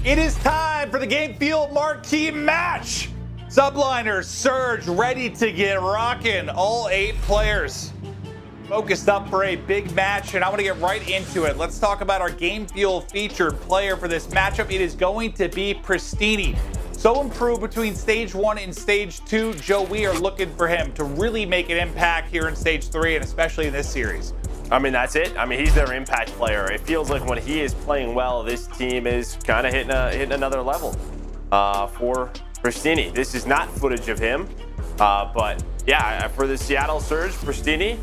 It is time for the Game Field Marquee match. Subliners, Surge, ready to get rocking. All 8 players focused up for a big match, and I want to get right into it. Let's talk about our Game Field featured player for this matchup. It is going to be Prestinni. So improved between Stage 1 and Stage 2. Joe, we are looking for him to really make an impact here in Stage 3, and especially in this series. I mean, that's it. I mean, he's their impact player. It feels like when he is playing well, this team is kind of hitting another level for Prestinni. This is not footage of him, but yeah, for the Seattle Surge, Prestinni,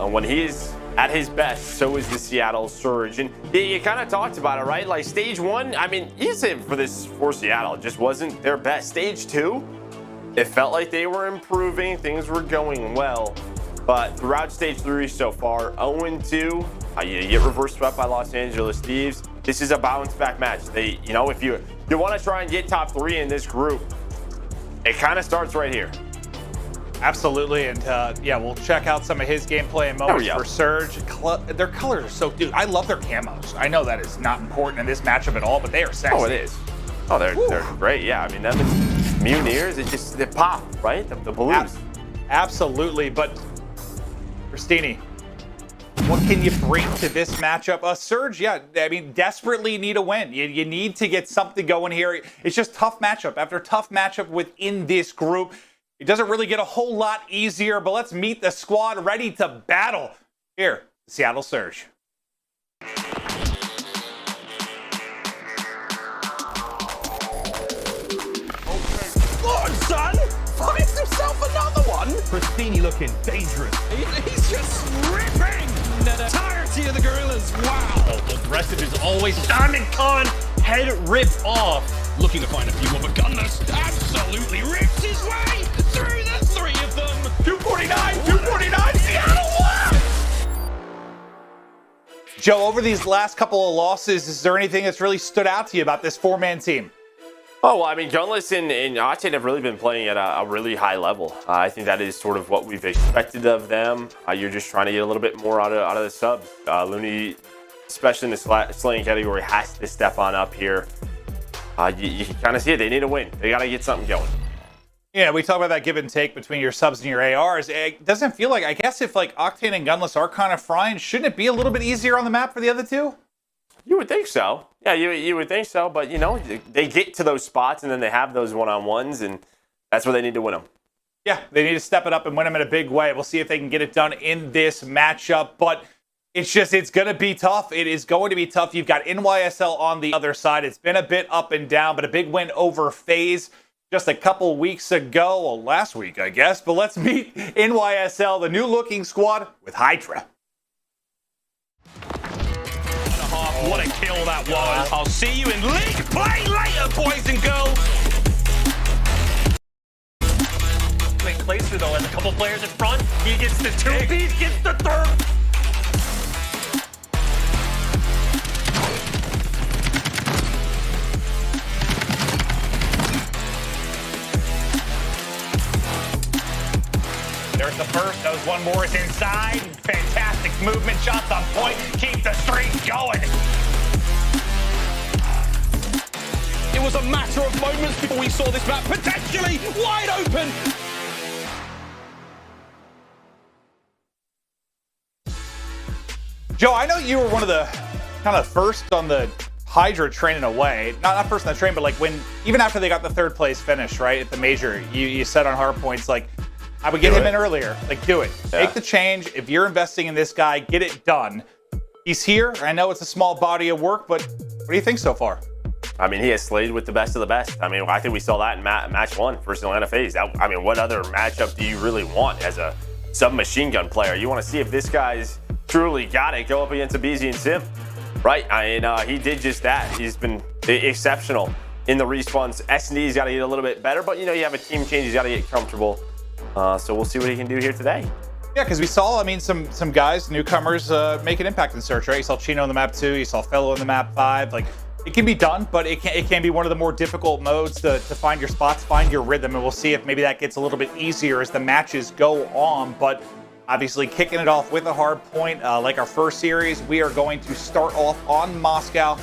when he's at his best, so is the Seattle Surge. And you kind of talked about it, right? Like Stage 1, I mean, you said for Seattle, it just wasn't their best. Stage 2, it felt like they were improving, things were going well. But throughout Stage 3 so far, 0-2, you get reverse swept by Los Angeles Thieves. This is a bounce back match. You know, if you want to try and get top 3 in this group, it kind of starts right here. Absolutely, and yeah, we'll check out some of his gameplay in moments for Surge. Their colors are so, dude, I love their camos. I know that is not important in this matchup at all, but they are sexy. Oh, it is. Oh, they're great. Yeah, I mean, them Mutineers, they pop, right? The balloons. Absolutely, but Prestinni, what can you bring to this matchup? Surge, yeah, I mean, desperately need a win. You need to get something going here. It's just tough matchup after tough matchup within this group. It doesn't really get a whole lot easier, but let's meet the squad ready to battle. Here, Seattle Surge. Lord, son! Finds himself another one! Prestinni looking dangerous. He's just ripping the entirety of the Guerrillas. Wow! Aggressive is always Diamond Con. Head rip off. Looking to find a few more, but Gunless absolutely rips his way through the 3 of them. 249, Seattle won! Joe, over these last couple of losses, is there anything that's really stood out to you about this 4-man team? Oh, well, I mean, Gunless and Octane have really been playing at a really high level. I think that is sort of what we've expected of them. You're just trying to get a little bit more out of the subs. Loony, especially in the slaying category, has to step on up here. You can kind of see it. They need a win. They got to get something going. Yeah, we talk about that give and take between your subs and your ARs. It doesn't feel like, I guess if like Octane and Gunless are kind of frying, shouldn't it be a little bit easier on the map for the other two? You would think so. Yeah, you would think so. But, you know, they get to those spots and then they have those one-on-ones, and that's where they need to win them. Yeah, they need to step it up and win them in a big way. We'll see if they can get it done in this matchup. But it's going to be tough. It is going to be tough. You've got NYSL on the other side. It's been a bit up and down, but a big win over FaZe just a couple weeks ago. Well, last week, I guess. But let's meet NYSL, the new-looking squad, with HyDra. What a kill that was. I'll see you in league play later, boys and girls. Clayster though has a couple players in front. He gets the 2-piece, gets the 3rd. There's the first. That was one more. Is inside. Fantastic movement. Shots on point. Keep the streak going. It was a matter of moments before we saw this map potentially wide open. Joe, I know you were one of the kind of first on the HyDra train in a way. Not first on the train, but like even after they got the 3rd place finish, right, at the major, you said on Hardpoints, like, I would get him in earlier. Like, do it. Yeah. Make the change. If you're investing in this guy, get it done. He's here. I know it's a small body of work, but what do you think so far? I mean, he has slayed with the best of the best. I mean, I think we saw that in match 1 versus Atlanta FaZe. I mean, what other matchup do you really want as a submachine gun player? You want to see if this guy's truly got it. Go up against aBeZy and Simp, right? I mean, he did just that. He's been exceptional in the respawns. S&D's got to get a little bit better, but, you know, you have a team change. He's got to get comfortable. So we'll see what he can do here today. Yeah, because we saw, I mean, some guys, newcomers, make an impact in Search, right? You saw Chino on the map 2, you saw FeLo on the map 5. Like, it can be done, but it can be one of the more difficult modes to find your spots, find your rhythm, and we'll see if maybe that gets a little bit easier as the matches go on. But obviously kicking it off with a hard point, like our first series, we are going to start off on Moscow.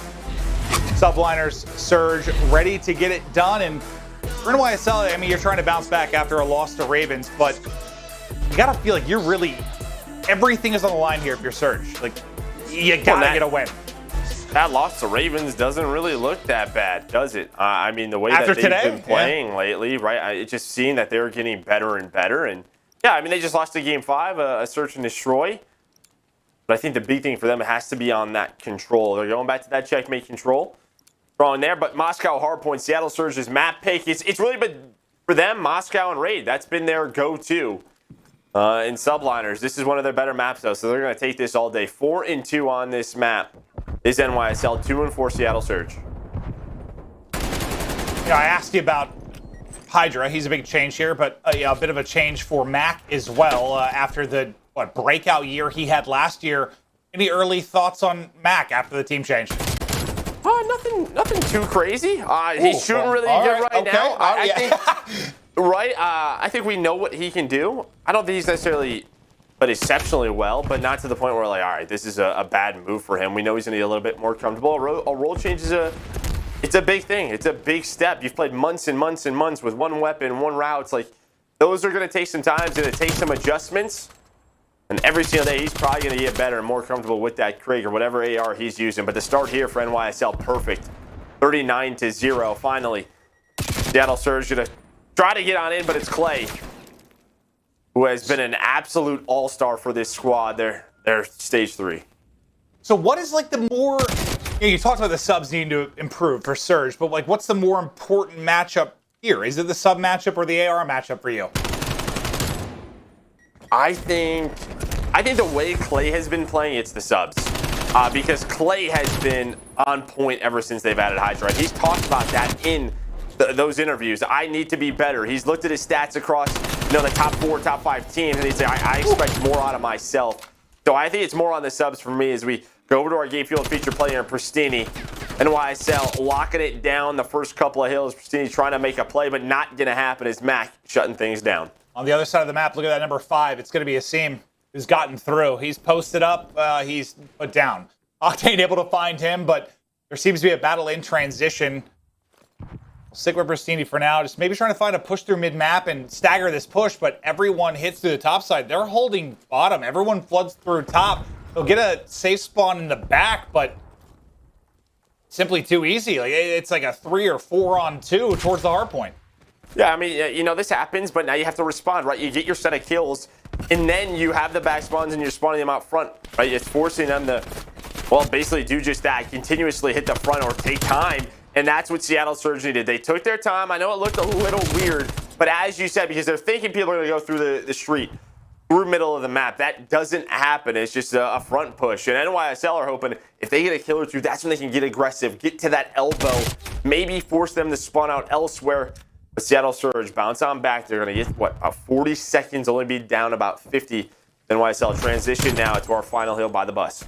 Subliners, Surge, ready to get it done. And for NYSL, I mean, you're trying to bounce back after a loss to Ravens, but you gotta feel like you're really, everything is on the line here if you're Surge. Like, you gotta get a win. That loss to Ravens doesn't really look that bad, does it? I mean, the way After that they've today? been playing lately, right? It's just seeing that they're getting better and better. And yeah, I mean, they just lost to Game 5, a search and destroy. But I think the big thing for them has to be on that control. They're going back to that checkmate control. Throwing there, but Moscow hardpoint, Seattle Surge's map pick. It's really been, for them, Moscow and Raid. That's been their go-to in Subliners. This is one of their better maps, though, so they're going to take this all day. 4-2 on this map is NYSL, 2-4 Seattle Surge. You know, I asked you about HyDra. He's a big change here, but a bit of a change for Mack as well after the breakout year he had last year. Any early thoughts on Mack after the team change? Nothing too crazy. He's shooting really good right now. I think, right? I think we know what he can do. I don't think he's necessarily played exceptionally well, but not to the point where like, all right, this is a bad move for him. We know he's going to be a little bit more comfortable. A role change is it's a big thing. It's a big step. You've played months and months and months with one weapon, one route. It's like those are going to take some time. It's going to take some adjustments. And every single day, he's probably going to get better and more comfortable with that Krig or whatever AR he's using. But the start here for NYSL, perfect. 39-0, finally. Seattle Surge going to try to get on in, but it's Clay, who has been an absolute all-star for this squad. They're stage 3. So what is like the more, you talked about the subs needing to improve for Surge, but like what's the more important matchup here? Is it the sub matchup or the AR matchup for you? I think the way Clay has been playing, it's the subs. Because Clay has been on point ever since they've added HyDra. He's talked about that in those interviews. I need to be better. He's looked at his stats across the top 4, top 5 teams, and he'd say, I expect more out of myself. So I think it's more on the subs for me as we go over to our game field feature player in Prestinni. NYSL locking it down the first couple of hills. Prestinni trying to make a play, but not going to happen as Mack shutting things down. On the other side of the map, look at that number 5. It's going to be Asim, who's gotten through. He's posted up. He's put down. Octane able to find him, but there seems to be a battle in transition. We'll stick with Prestinni for now. Just maybe trying to find a push through mid-map and stagger this push, but everyone hits through the top side. They're holding bottom. Everyone floods through top. They'll get a safe spawn in the back, but simply too easy. Like it's like a 3 or 4 on 2 towards the hard point. Yeah, I mean, this happens, but now you have to respond, right? You get your set of kills, and then you have the back spawns, and you're spawning them out front, right? It's forcing them to, well, basically do just that, continuously hit the front or take time, and that's what Seattle Surge did. They took their time. I know it looked a little weird, but as you said, because they're thinking people are going to go through the street, through middle of the map. That doesn't happen. It's just a front push, and NYSL are hoping if they get a kill or two, that's when they can get aggressive, get to that elbow, maybe force them to spawn out elsewhere. But Seattle Surge bounce on back. They're going to get, what, 40 seconds, only be down about 50. NYSL transition now to our final hill by the bus.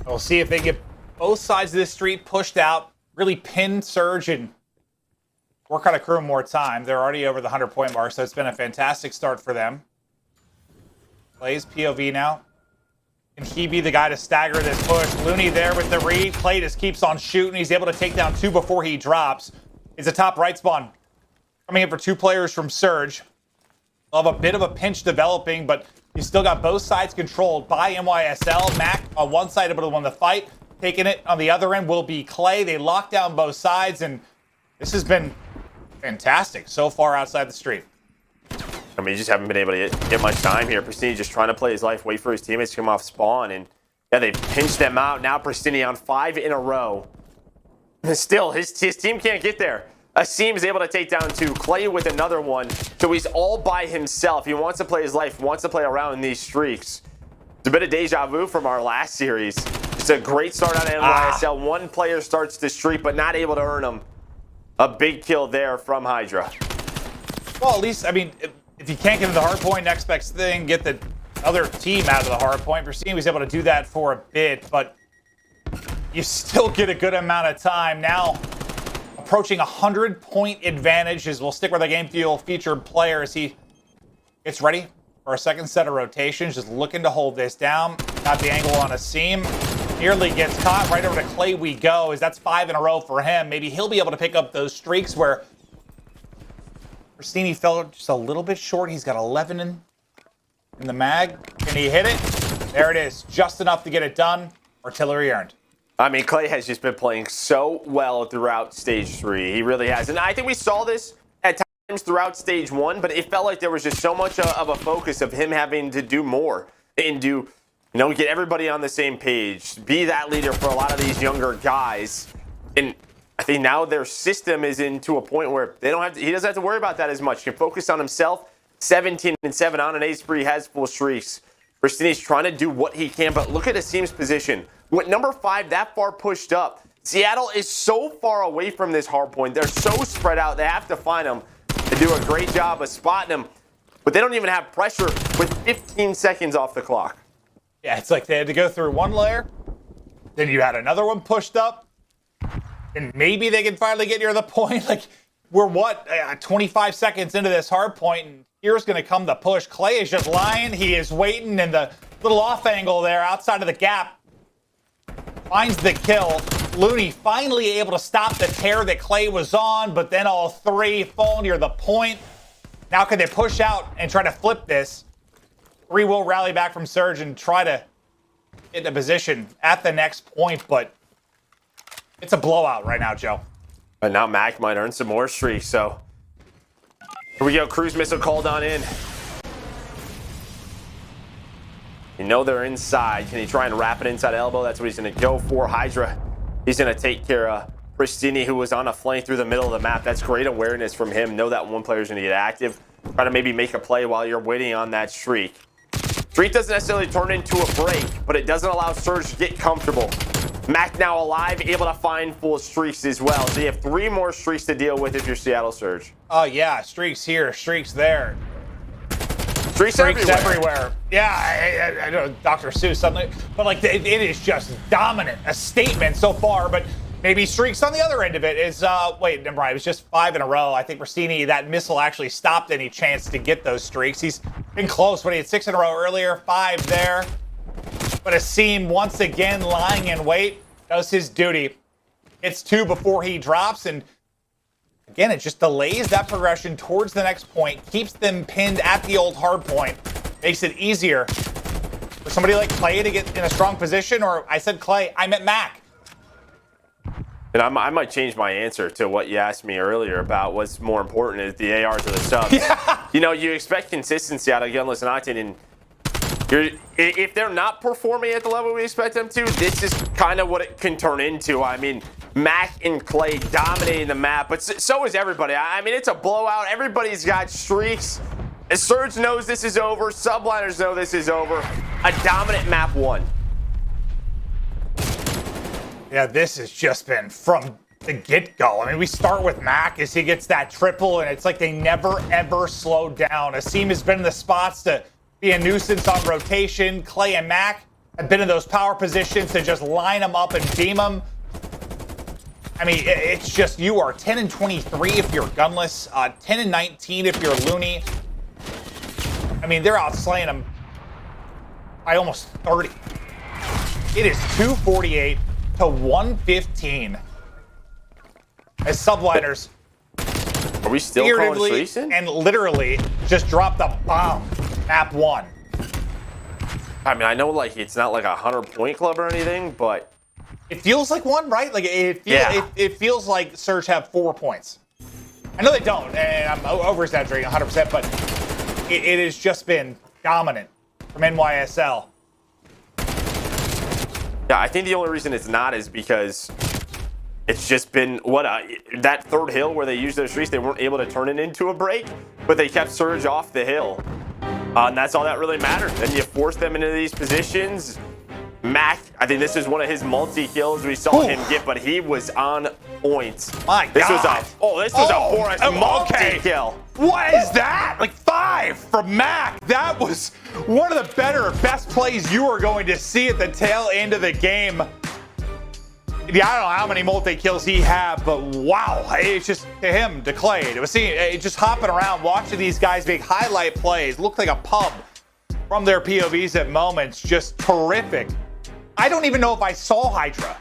We'll see if they get both sides of this street pushed out, really pin Surge and work on a crew more time. They're already over the 100-point mark, so it's been a fantastic start for them. Plays POV now. Can he be the guy to stagger this push? Loony there with the read. Clay just keeps on shooting. He's able to take down 2 before he drops. It's a top right spawn. Coming in for 2 players from Surge. They'll have a bit of a pinch developing, but you still got both sides controlled by NYSL. Mack on one side able to win the fight. Taking it on the other end will be Clay. They lock down both sides, and this has been fantastic so far outside the street. I mean, you just haven't been able to get much time here. Prestinni just trying to play his life, wait for his teammates to come off spawn, and yeah, they pinched them out. Now Prestinni on 5 in a row. And still, his team can't get there. Asim is able to take down 2. Clay with another one. So he's all by himself. He wants to play his life, wants to play around in these streaks. It's a bit of deja vu from our last series. It's a great start on NYSL. One player starts the streak, but not able to earn him. A big kill there from HyDra. Well, at least, I mean, if you can't get to the hard point, next best thing, get the other team out of the hard point. Prestinni was able to do that for a bit, but you still get a good amount of time. Now, approaching 100-point advantage as we'll stick with our game fuel featured player as he gets ready for a second set of rotations. Just looking to hold this down. Got the angle on Asim. nearly gets caught. Right over to Clay we go, as that's 5 in a row for him. Maybe he'll be able to pick up those streaks where Prestinni fell just a little bit short. He's got 11 in the mag. Can he hit it? There it is. Just enough to get it done. Artillery earned. I mean, Clay has just been playing so well throughout stage 3. He really has. And I think we saw this at times throughout stage 1, but it felt like there was just so much of a focus of him having to do more and do, you know, get everybody on the same page, be that leader for a lot of these younger guys. And I think now their system is into a point where they don't have to, he doesn't have to worry about that as much. He can focus on himself. 17-7 on an ace spree, has full streaks. Prestinni's trying to do what he can, but look at Asim's position. With number 5 that far pushed up, Seattle is so far away from this hard point. They're so spread out. They have to find him. They do a great job of spotting him, but they don't even have pressure with 15 seconds off the clock. Yeah, it's like they had to go through one layer, then you had another one pushed up, and maybe they can finally get near the point. Like, we're 25 seconds into this hard point, and here's going to come the push. Clay is just lying. He is waiting in the little off angle there outside of the gap. Finds the kill. Loony finally able to stop the tear that Clay was on, but then all 3 fall near the point. Now can they push out and try to flip this? 3 will rally back from Surge and try to get in a position at the next point, but it's a blowout right now, Joe. But now Mack might earn some more streaks, so here we go. Cruise missile called on in. You know they're inside. Can he try and wrap it inside elbow? That's what he's going to go for. HyDra, he's going to take care of Prestinni, who was on a flank through the middle of the map. That's great awareness from him. Know that one player's going to get active. Try to maybe make a play while you're waiting on that streak. Streak doesn't necessarily turn into a break, but it doesn't allow Surge to get comfortable. Mack now alive, able to find full streaks as well. So you have 3 more streaks to deal with if you're Seattle Surge. Oh, yeah. Streaks here, streaks there. Streaks everywhere. Yeah, I know Dr. Seuss suddenly, but like it is just dominant. A statement so far, but maybe streaks on the other end of it is, wait, never mind. It was just 5 in a row. I think Prestinni, that missile actually stopped any chance to get those streaks. He's been close, but he had 6 in a row earlier, 5 there. But Asim once again lying in wait, does his duty. Hits 2 before he drops, and again, it just delays that progression towards the next point, keeps them pinned at the old hard point, makes it easier for somebody like Clay to get in a strong position, or I said Clay, I meant Mack. And I might change my answer to what you asked me earlier about what's more important is the ARs or the subs. Yeah. You know, you expect consistency out of Gunless and Octane, and if they're not performing at the level we expect them to, this is kind of what it can turn into. I mean, Mack and Clay dominating the map, but so is everybody. I mean, it's a blowout. Everybody's got streaks. Surge knows this is over. Subliners know this is over. A dominant map 1. Yeah, this has just been from the get-go. I mean, we start with Mack as he gets that triple, and it's like they never, ever slowed down. Asim has been in the spots to be a nuisance on rotation. Clay and Mack have been in those power positions to just line them up and beam them. I mean, it's just, you are 10-23 if you're Gunless, 10-19 if you're Loony. I mean, they're outslaying them by almost 30. It is 248 to 115. As Subliners Are we still calling streaks in? and literally just dropped a bomb. Map 1. I mean, I know like it's not like a 100-point club or anything, but it feels like one, right? Like it feels like Surge have 4 points. I know they don't, and I'm over-exaggerating 100%, but it has just been dominant from NYSL. Yeah, I think the only reason it's not is because it's just been, that third hill where they used their streaks, they weren't able to turn it into a break, but they kept Surge off the hill. And that's all that really mattered. Then you force them into these positions. Mack, I think this is one of his multi-kills we saw him get, but he was on point. My God. This was a Forest multi-kill. What is that? Like 5 from Mack. That was one of the best plays you are going to see at the tail end of the game. Yeah, I don't know how many multi-kills he had, but wow. It's just to him, to Clay, to see just hopping around, watching these guys make highlight plays. Looked like a pub from their POVs at moments. Just terrific I don't even know if I saw HyDra.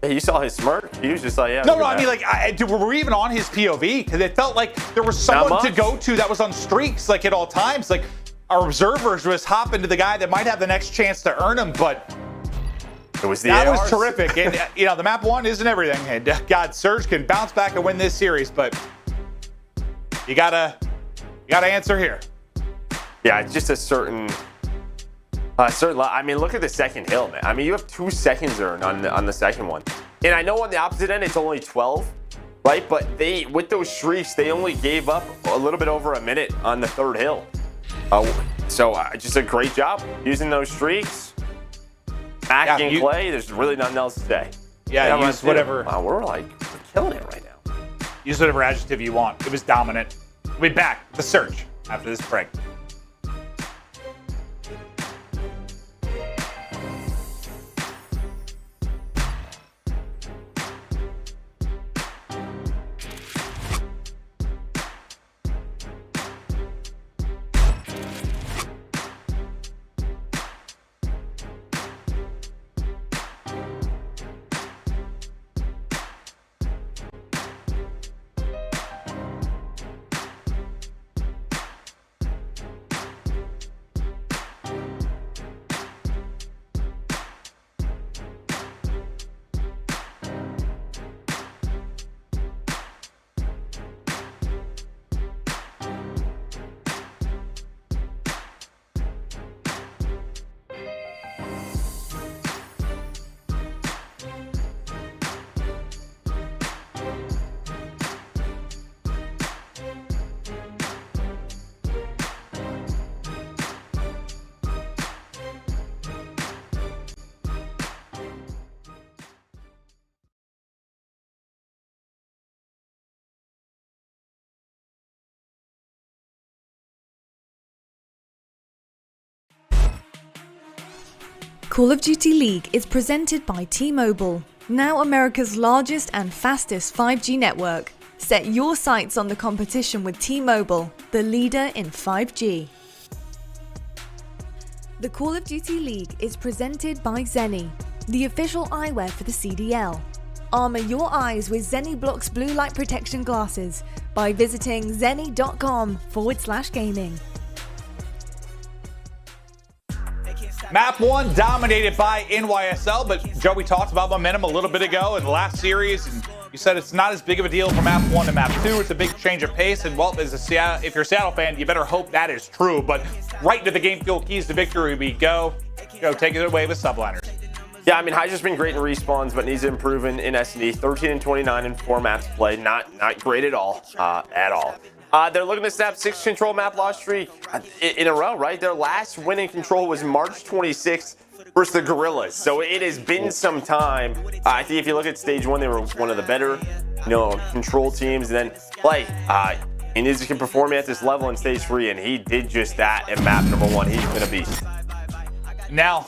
You saw his smirk. He was just like, yeah. No, I mean, like, were we even on his POV? Because it felt like there was someone to go to that was on streaks, like, at all times. Like, our observers was hopping to the guy that might have the next chance to earn him, but it was the that ARs. was terrific. And, you know, the map one isn't everything. And God, Surge can bounce back and win this series, but you gotta answer here. Yeah, it's just a certain. I mean, look at the second hill, man. I mean, you have 2 seconds earned on the second one, and I know on the opposite end it's only 12, right? But with those streaks, they only gave up a little bit over a minute on the third hill. So just a great job using those streaks. Mack and Clay, there's really nothing else to say. Yeah, use whatever. Wow, we're killing it right now. Use whatever adjective you want. It was dominant. We'll be back with the Surge after this break. Call of Duty League is presented by T-Mobile, now America's largest and fastest 5G network. Set your sights on the competition with T-Mobile, the leader in 5G. The Call of Duty League is presented by Zenni, the official eyewear for the CDL. Armor your eyes with Zenni Blocks blue light protection glasses by visiting zenni.com/gaming. Map 1 dominated by NYSL, but Joe, we talked about momentum a little bit ago in the last series, and you said it's not as big of a deal from Map 1 to Map 2. It's a big change of pace, and well, if you're a Seattle fan, you better hope that is true. But right into the game fuel keys to victory we go. Go take it away with Subliners. Yeah, I mean, HyDra's been great in respawns, but needs to improve in S&D. 13 and 29 in 4 maps played. Not great at all. They're looking to snap 6 control map loss streak in a row, right? Their last win in control was March 26th versus the Guerrillas. So it has been some time. I think if you look at stage 1, they were one of the better, control teams. And then he needs to perform at this level in stage 3, and he did just that in map number 1. He's been a beast. Now,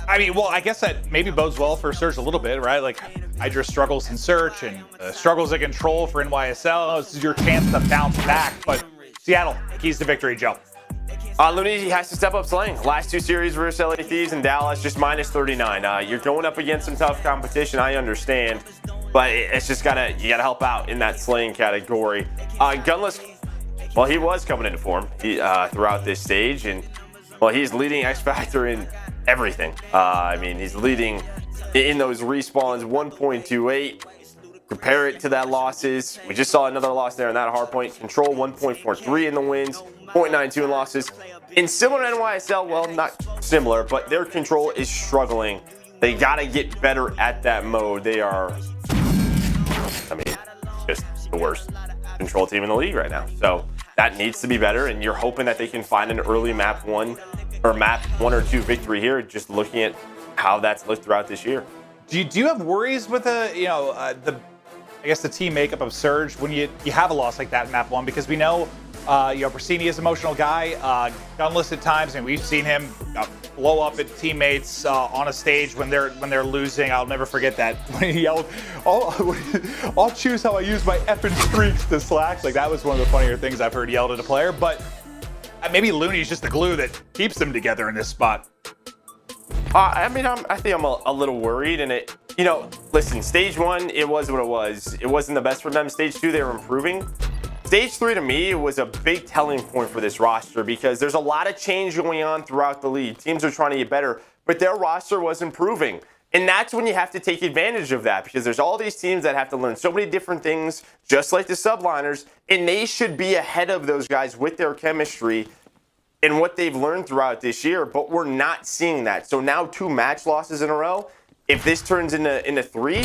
I mean, well, I guess that maybe bodes well for Surge a little bit, right? Like, HyDra struggles in Search and struggles in Control for NYSL. This is your chance to bounce back. But Seattle, keys to victory, Joe. Loony has to step up slaying. Last 2 series versus LA Thieves and Dallas, just minus 39. You're going up against some tough competition, I understand. But it's just you gotta help out in that slaying category. Gunless, well, he was coming into form throughout this stage. And, well, he's leading X Factor in everything. I mean, he's leading in those respawns, 1.28. Compare it to that losses. We just saw another loss there in that hardpoint. Control 1.43 in the wins, 0.92 in losses. In similar to NYSL, well, not similar, but their control is struggling. They gotta get better at that mode. They are, I mean, just the worst control team in the league right now. So that needs to be better, and you're hoping that they can find an early map 1 or map 1 or 2 victory here, just looking at how that's looked throughout this year. Do you have worries with the team makeup of Surge when you have a loss like that in map 1? Because we know Prestinni is an emotional guy, Gunless at times, and we've seen him blow up at teammates on a stage when they're losing. I'll never forget that when he yelled, "I'll choose how I use my effing streaks to slack." Like, that was one of the funnier things I've heard yelled at a player. But maybe Loony's just the glue that keeps them together in this spot. I mean, I think I'm a little worried, and it, you know, listen, stage 1, it was what it was. It wasn't the best for them. Stage 2, they were improving. Stage 3, to me, it was a big telling point for this roster because there's a lot of change going on throughout the league. Teams are trying to get better, but their roster was improving. And that's when you have to take advantage of that because there's all these teams that have to learn so many different things, just like the Subliners, and they should be ahead of those guys with their chemistry and what they've learned throughout this year, but we're not seeing that. So now 2 match losses in a row. If this turns into 3,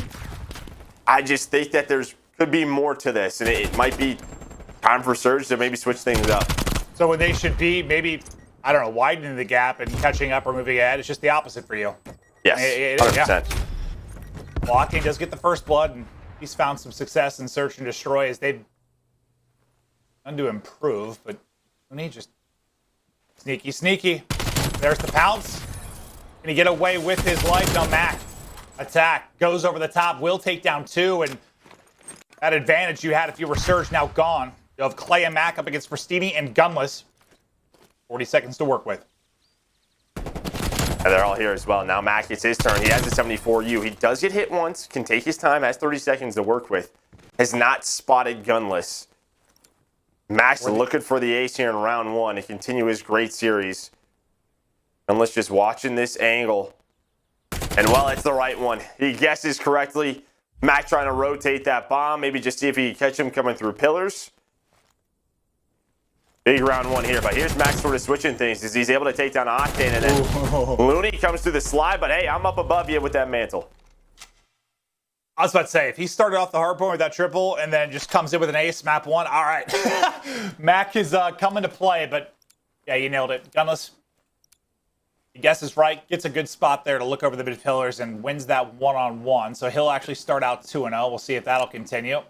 I just think that could be more to this, and it might be time for Surge to maybe switch things up. So when they should be maybe, I don't know, widening the gap and catching up or moving ahead, it's just the opposite for you. Yes, 100%. Yeah. Well, Octane does get the first blood, and he's found some success in Search and Destroy as they've done to improve, but Loony just sneaky, sneaky. There's the pounce. Can he get away with his life? No, Mack. Attack. Goes over the top. Will take down 2. And that advantage you had if you were Surge now gone. You have Clay and Mack up against Prestinni and Gunless. 40 seconds to work with. And they're all here as well. Now Mack, it's his turn. He has a 74U. He does get hit once. Can take his time. Has 30 seconds to work with. Has not spotted Gunless. Mack's looking for the ace here in round 1 to continue his great series. Gunless just watching this angle. And, well, it's the right one. He guesses correctly. Mack trying to rotate that bomb. Maybe just see if he can catch him coming through pillars. Big round 1 here. But here's Mack sort of switching things as he's able to take down Octane. And then Loony comes through the slide. But, hey, I'm up above you with that mantle. I was about to say, if he started off the hard point with that triple and then just comes in with an ace, map 1, all right. Mack is coming to play, but yeah, you nailed it. Gunless, he guesses right, gets a good spot there to look over the mid pillars and wins that one-on-one. So he'll actually start out 2-0. We'll see if that'll continue.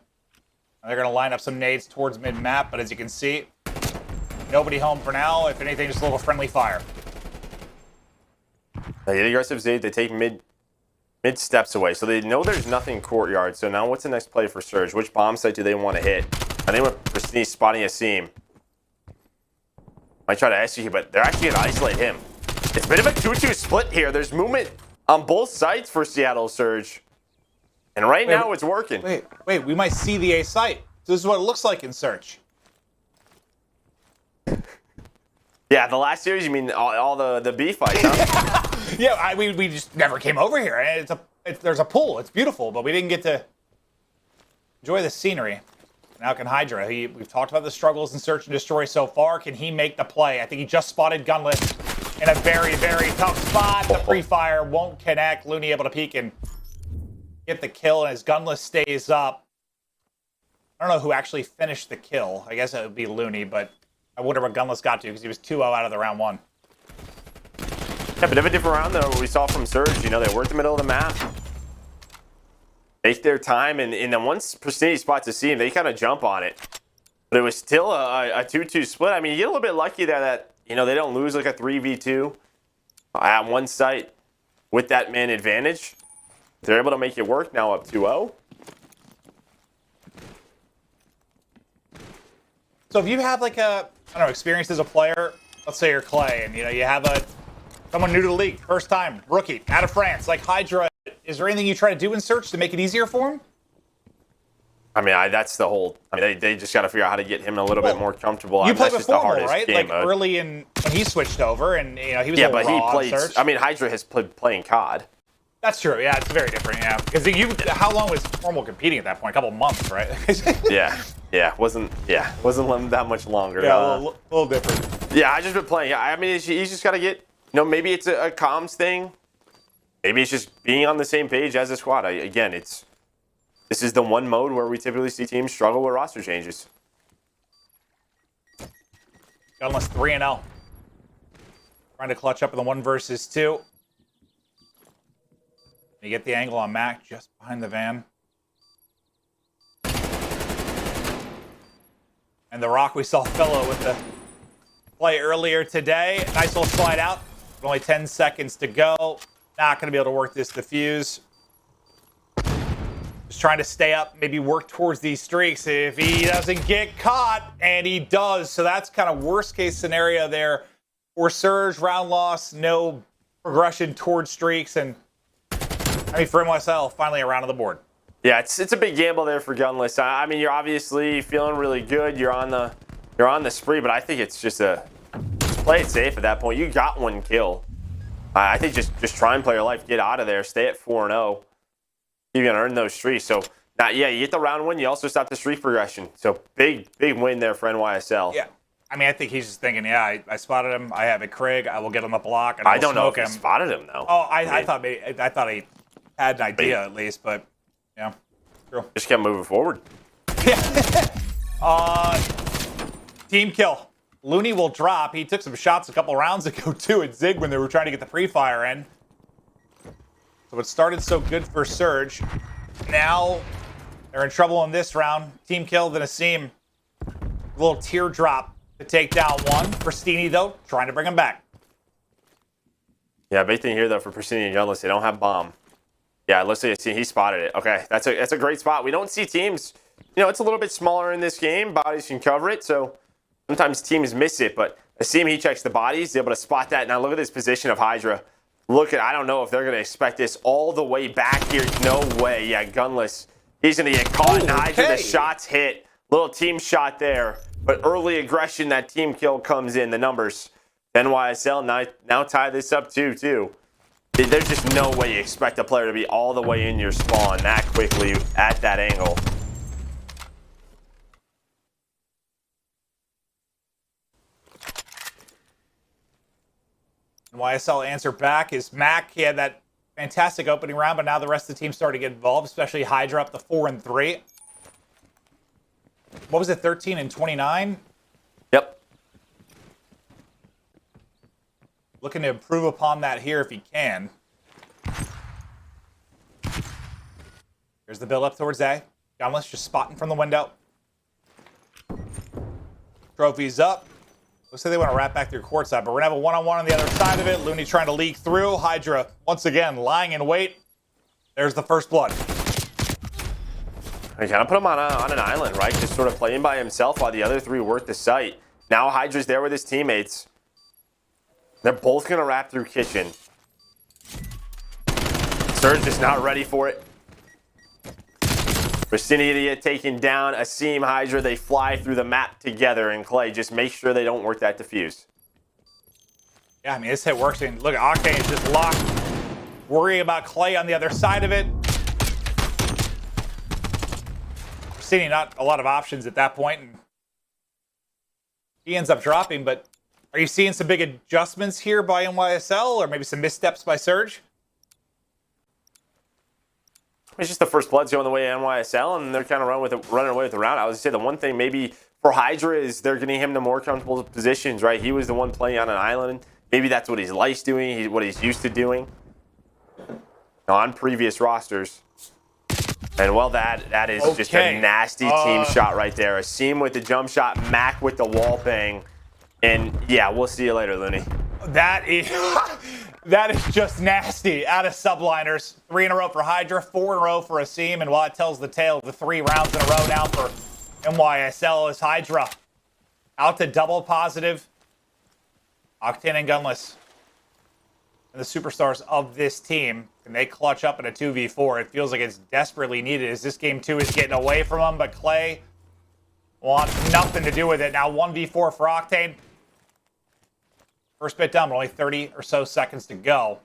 They're going to line up some nades towards mid-map, but as you can see, nobody home for now. If anything, just a little friendly fire. They get aggressive Zade. They take mid steps away. So they know there's nothing courtyard. So now what's the next play for Surge? Which bomb site do they want to hit? I think with Prestinni spotting Asim. Might try to execute, but they're actually going to isolate him. It's a bit of a 2-2 split here. There's movement on both sides for Seattle Surge. And right now it's working. Wait, we might see the A site. So this is what it looks like in Search. Yeah, the last series, you mean all the B fights, huh? Yeah, we just never came over here. There's a pool. It's beautiful, but we didn't get to enjoy the scenery. Now can HyDra. We've talked about the struggles in Search and Destroy so far. Can he make the play? I think he just spotted Gunless in a very, very tough spot. The pre-fire won't connect. Loony able to peek and get the kill, and his Gunless stays up. I don't know who actually finished the kill. I guess it would be Loony, but I wonder what Gunless got to because he was 2-0 out of the round 1. Yeah, bit of a different round than what we saw from Surge. You know, they worked the middle of the map. Take their time, and then once Prestinni spots a seam, they kind of jump on it. But it was still a 2-2 split. I mean, you get a little bit lucky there that, you know, they don't lose like a 3v2 at one site with that man advantage. They're able to make it work now up 2-0. So if you have like a, I don't know, experience as a player, let's say you're Clay, and you know you have someone new to the league, first time, rookie, out of France, like HyDra, is there anything you try to do in Search to make it easier for him? I mean, that's the whole. I mean, they just got to figure out how to get him a little bit more comfortable. You played that's before, just the hardest right? game Like mode. early in when he switched over, and you know he was Yeah, a but little he raw played. on Search. I mean, HyDra has played playing COD. That's true. Yeah, it's very different. Yeah, because how long was Formal competing at that point? A couple months, right? Yeah, wasn't that much longer. Yeah, a little different. Yeah, I just been playing. I mean, he's just got to get. You know, maybe it's a comms thing. Maybe it's just being on the same page as a squad. Again, this is the one mode where we typically see teams struggle with roster changes. Gunless 3-0. Trying to clutch up in the 1 versus 2. You get the angle on Mack just behind the van. And the rock, we saw FeLo with the play earlier today. Nice little slide out. Only 10 seconds to go. Not going to be able to work this defuse. Just trying to stay up, maybe work towards these streaks if he doesn't get caught, and he does. So that's kind of worst case scenario there for Surge. Round loss, no progression towards streaks, and I mean, for NYSL, finally around on the board. Yeah, it's a big gamble there for Gunless. I mean, you're obviously feeling really good. You're on the spree, but I think it's just play it safe at that point. You got one kill. I think just try and play your life. Get out of there. Stay at 4-0. You're gonna earn those streaks. So now, yeah, you get the round win. You also stop the streak progression. So big win there for NYSL. Yeah. I mean, I think he's just thinking, yeah, I spotted him. I have a Craig. I will get him a block. And I don't know if him. he spotted him though. Oh, I thought he had an idea at least, but yeah, true. Just kept moving forward. Team kill. Loony will drop. He took some shots a couple rounds ago too at Zig when they were trying to get the pre-fire in. So it started so good for Surge. Now they're in trouble in this round. Team kill, then Asim. A little teardrop to take down one. Prestinni, though, trying to bring him back. Yeah, big thing here, though, for Prestinni and Gunless, they don't have bomb. Yeah, let's see. He spotted it. Okay, that's a great spot. We don't see teams. You know, it's a little bit smaller in this game. Bodies can cover it, so sometimes teams miss it. But Asim, he checks the bodies, able to spot that. Now look at this position of HyDra. I don't know if they're going to expect this all the way back here. No way. Yeah, Gunless. He's going to get caught, and HyDra, the shots hit. Little team shot there. But early aggression, that team kill comes in. The numbers. NYSL now tie this up 2-2. There's just no way you expect a player to be all the way in your spawn that quickly at that angle. YSL answer back is Mack. He had that fantastic opening round, but now the rest of the team started to get involved, especially HyDra up to 4-3. What was it, 13 and 29? Yep. Looking to improve upon that here if he can. Here's the build up towards A. Gunless just spotting from the window. Trophies up. Looks like they want to wrap back through courtside, but we're going to have a one-on-one on the other side of it. Loony trying to leak through. HyDra, once again, lying in wait. There's the first blood. I kind of put him on an island, right? Just sort of playing by himself while the other three work the site. Now HyDra's there with his teammates. They're both going to wrap through kitchen. Surge is not ready for it. Prestinni to get taken down. Asim, HyDra, they fly through the map together, and Clay just make sure they don't work that defuse. Yeah, I mean, this hit works. And look, Octane is just locked. Worrying about Clay on the other side of it. Prestinni, not a lot of options at that point, and he ends up dropping, but are you seeing some big adjustments here by NYSL, or maybe some missteps by Surge? It's just the first blood's going the way of NYSL, and they're kind of running away with the round. I was going to say the one thing maybe for HyDra is they're getting him to more comfortable positions, right? He was the one playing on an island. Maybe that's what he likes doing, what he's used to doing on previous rosters. And, well, that is just a nasty team shot right there. Asim with the jump shot, Mack with the wall bang. And, yeah, we'll see you later, Loony. That is just nasty. Out of Subliners. 3 in a row for HyDra, 4 in a row for Asim. And while it tells the tale of the 3 rounds in a row now for NYSL is HyDra out to double positive. Octane and Gunless and the superstars of this team. Can they clutch up in a 2v4? It feels like it's desperately needed as this game 2 is getting away from them. But Clay wants nothing to do with it. Now 1v4 for Octane. First bit done, but only 30 or so seconds to go.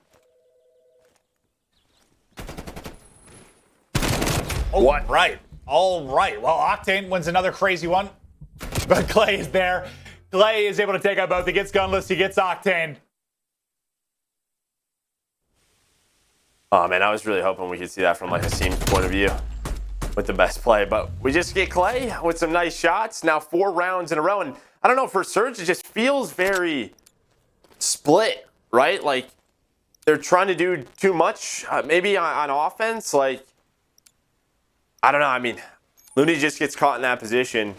Oh, what? Right. All right. Well, Octane wins another crazy one. But Clay is there. Clay is able to take out both. He gets Gunless. He gets Octane. Oh, man, I was really hoping we could see that from, like, Asim's point of view with the best play. But we just get Clay with some nice shots. Now 4 rounds in a row. And I don't know, for Surge, it just feels very split, right? Like, they're trying to do too much, maybe on offense. Like, I don't know. I mean, Loony just gets caught in that position.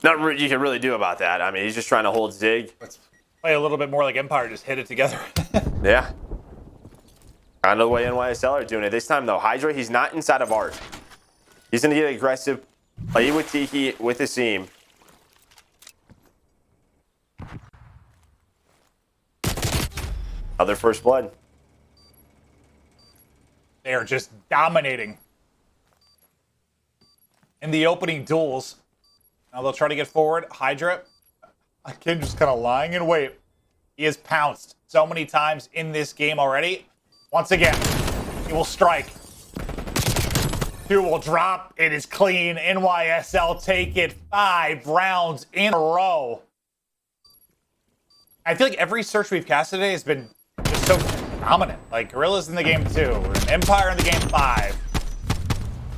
Nothing you can really do about that. I mean, he's just trying to hold Zig. Let's play a little bit more like Empire, just hit it together. Yeah. Kind of the way NYSL are doing it. This time, though, HyDra, he's not inside of Art. He's going to get aggressive, play with Tiki, with Asim. Other first blood. They are just dominating in the opening duels. Now they'll try to get forward. HyDra, again, just kind of lying in wait. He has pounced so many times in this game already. Once again, he will strike. 2 will drop. It is clean. NYSL take it 5 rounds in a row. I feel like every search we've cast today has been just so dominant. Like Guerrillas in the game 2, Empire in the game 5.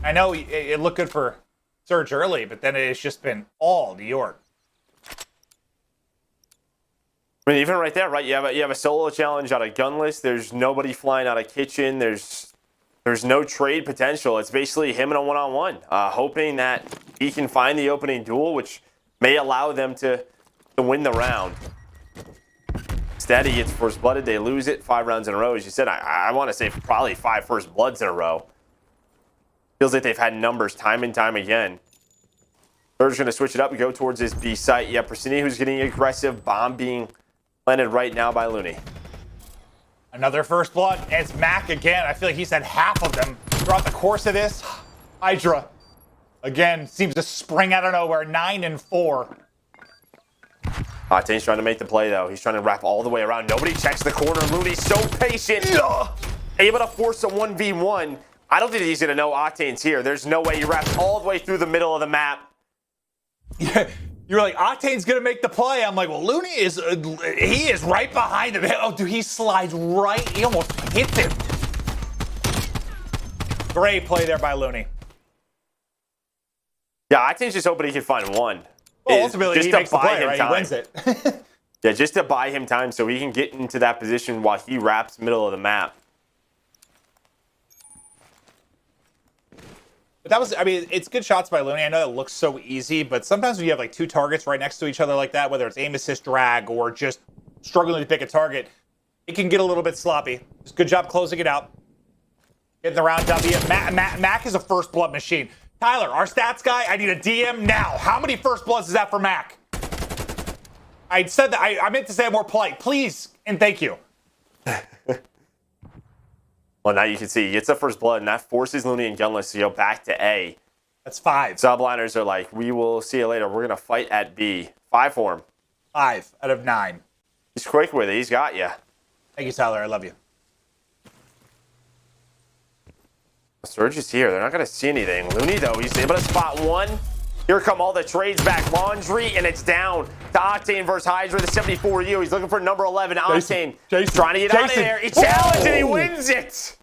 I know it looked good for Surge early, but then it's just been all New York. I mean, even right there, right? You have a solo challenge out of Gunless. There's nobody flying out of Kitchen. There's no trade potential. It's basically him in a one-on-one, hoping that he can find the opening duel, which may allow them to win the round. Instead, he gets first blooded. They lose it 5 rounds in a row. As you said, I want to say probably 5 first bloods in a row. Feels like they've had numbers time and time again. Surge's going to switch it up and go towards his B site. Yeah, Prestinni, who's getting aggressive. Bomb being planted right now by Loony. Another first blood. It's Mack again. I feel like he's had half of them throughout the course of this. HyDra, again, seems to spring out of nowhere. 9 and 4. Octane's trying to make the play, though. He's trying to wrap all the way around. Nobody checks the corner. Loony's so patient. Able to force a 1v1. I don't think he's going to know Octane's here. There's no way he wraps all the way through the middle of the map. Yeah, you're like, Octane's going to make the play. I'm like, well, Loony is he is right behind him. Oh, dude, he slides right. He almost hits him. Great play there by Loony. Yeah, Octane's just hoping he can find one. Well, ultimately, he makes the play, right? He wins it. Yeah, just to buy him time so he can get into that position while he wraps middle of the map. But that was, I mean, it's good shots by Loony. I know it looks so easy, but sometimes when you have like 2 targets right next to each other like that, whether it's aim assist drag or just struggling to pick a target, it can get a little bit sloppy. Just good job closing it out. Getting the round W. Mack is a first blood machine. Tyler, our stats guy, I need a DM now. How many first bloods is that for Mack? I said that, I meant to say more polite. Please and thank you. Well, now you can see he gets the first blood, and that forces Loony and Gunless to go back to A. That's 5. Subliners are like, we will see you later. We're going to fight at B. 5 for him. 5 out of 9. He's quick with it. He's got you. Thank you, Tyler. I love you. Surge is here. They're not going to see anything. Loony, though, he's able to spot one. Here come all the trades back. Laundry, and it's down to Octane versus HyDra, the 74U. He's looking for number 11. Octane trying to get out of there. He challenged and he wins it.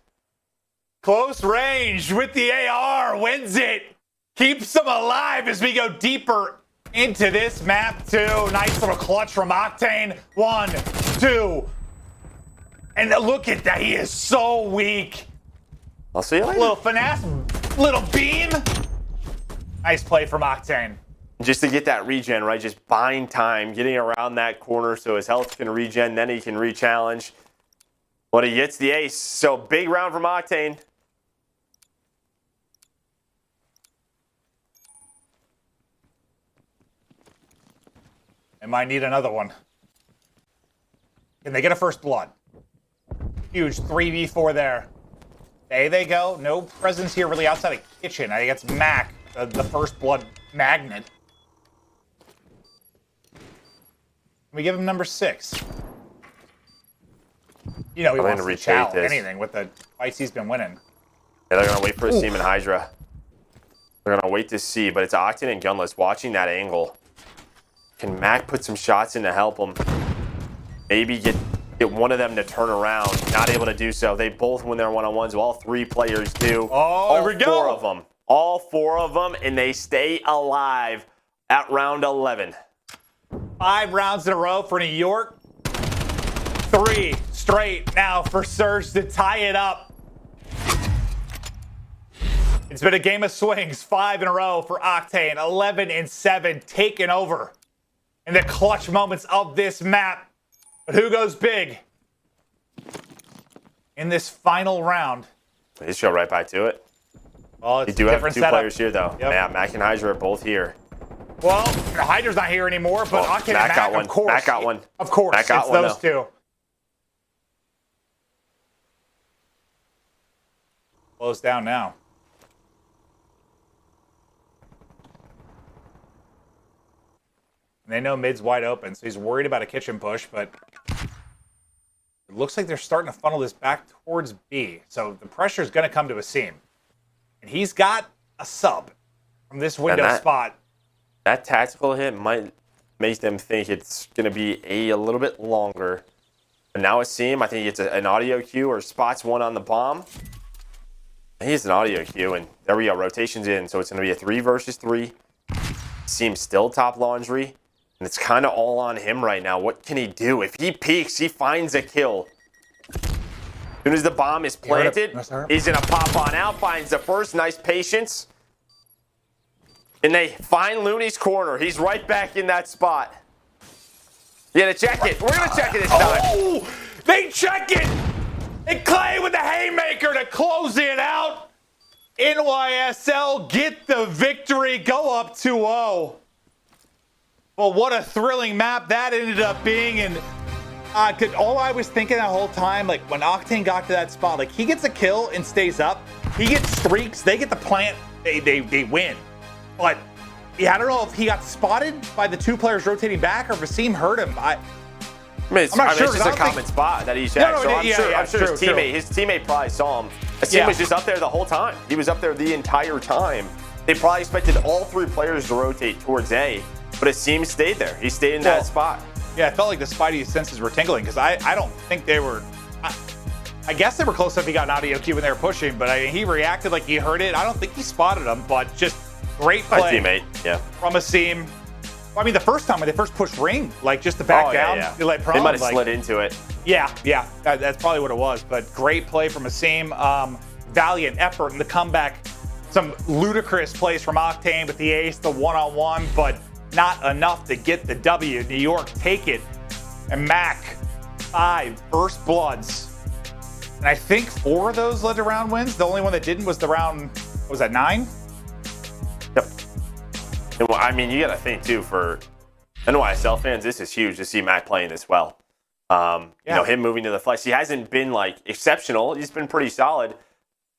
Close range with the AR. Wins it. Keeps them alive as we go deeper into this map, too. Nice little clutch from Octane. 1, 2. And look at that. He is so weak. I'll see you later. Little finesse. Little beam. Nice play from Octane. Just to get that regen, right? Just buying time, getting around that corner so his health can regen, then he can re-challenge. But he gets the ace. So big round from Octane. They might need another one. Can they get a first blood? Huge 3v4 there. A they go. No presence here really outside of Kitchen. I think it's Mack, the first blood magnet. We give him number 6. You know he wants to challenge anything with the fights he's been winning. Yeah, they're going to wait for Asim and HyDra. They're going to wait to see, but it's Octane and Gunless watching that angle. Can Mack put some shots in to help him? Maybe get one of them to turn around. Not able to do so. They both win their one-on-ones. All 3 players do. Oh, here we go. 4 of them. All 4 of them, and they stay alive at round 11. 5 rounds in a row for New York. 3 straight now for Surge to tie it up. It's been a game of swings. 5 in a row for Octane. 11 and 7 taken over in the clutch moments of this map. But who goes big in this final round? They just go right back to it. Well, it's you do have 2 setup. players here, though. Yep. Yeah, Mack and HyDra are both here. Well, HyDra's not here anymore, but Octane and Mack, got one. of course. Mack got one. Of course, Mack got it's one, those 2. slows down now. And they know mid's wide open, so he's worried about a kitchen push, but it looks like they're starting to funnel this back towards B. So the pressure is going to come to Asim. And he's got a sub from this window spot. That tactical hit might make them think it's going to be a little bit longer. But now Asim, I think it's an audio cue or spots one on the bomb. He's an audio cue, and there we go. Rotation's in, so it's going to be a 3 versus 3. Asim still top laundry. And it's kind of all on him right now. What can he do? If he peeks, he finds a kill. As soon as the bomb is planted, he's going to pop on out, finds the first. Nice patience. And they find Loony's corner. He's right back in that spot. You got to check it. We're going to check it this time. Oh, they check it. And Clay with the haymaker to close it out. NYSL get the victory. Go up 2-0. Well, what a thrilling map that ended up being. And all I was thinking that whole time, like when Octane got to that spot, like he gets a kill and stays up. He gets streaks. They get the plant. They win. But yeah, I don't know if he got spotted by the 2 players rotating back or if Asim hurt him. I'm not sure. It's just a common spot that he's at. I'm sure his teammate probably saw him. Asim was just up there the whole time. He was up there the entire time. They probably expected all 3 players to rotate towards A. But Asim stayed there. He stayed in that spot. Yeah, it felt like the Spidey senses were tingling because I don't think they were. I guess they were close enough. He got an audio cue when they were pushing, but he reacted like he heard it. I don't think he spotted him, but just great play. My teammate, yeah. From Asim. I mean, the first time when they first pushed ring, like just to back down, they let They might have slid into it. Yeah, that's probably what it was. But great play from Asim. Valiant effort in the comeback. Some ludicrous plays from Octane with the ace, the one-on-one, but not enough to get the W. New York take it. And Mack, 5 first bloods. And I think 4 of those led to round wins. The only one that didn't was the round, what was that, 9? Yep. And, well, I mean, you got to think, too, for NYSL fans, this is huge to see Mack playing this well. You know, him moving to the flex. He hasn't been, like, exceptional. He's been pretty solid.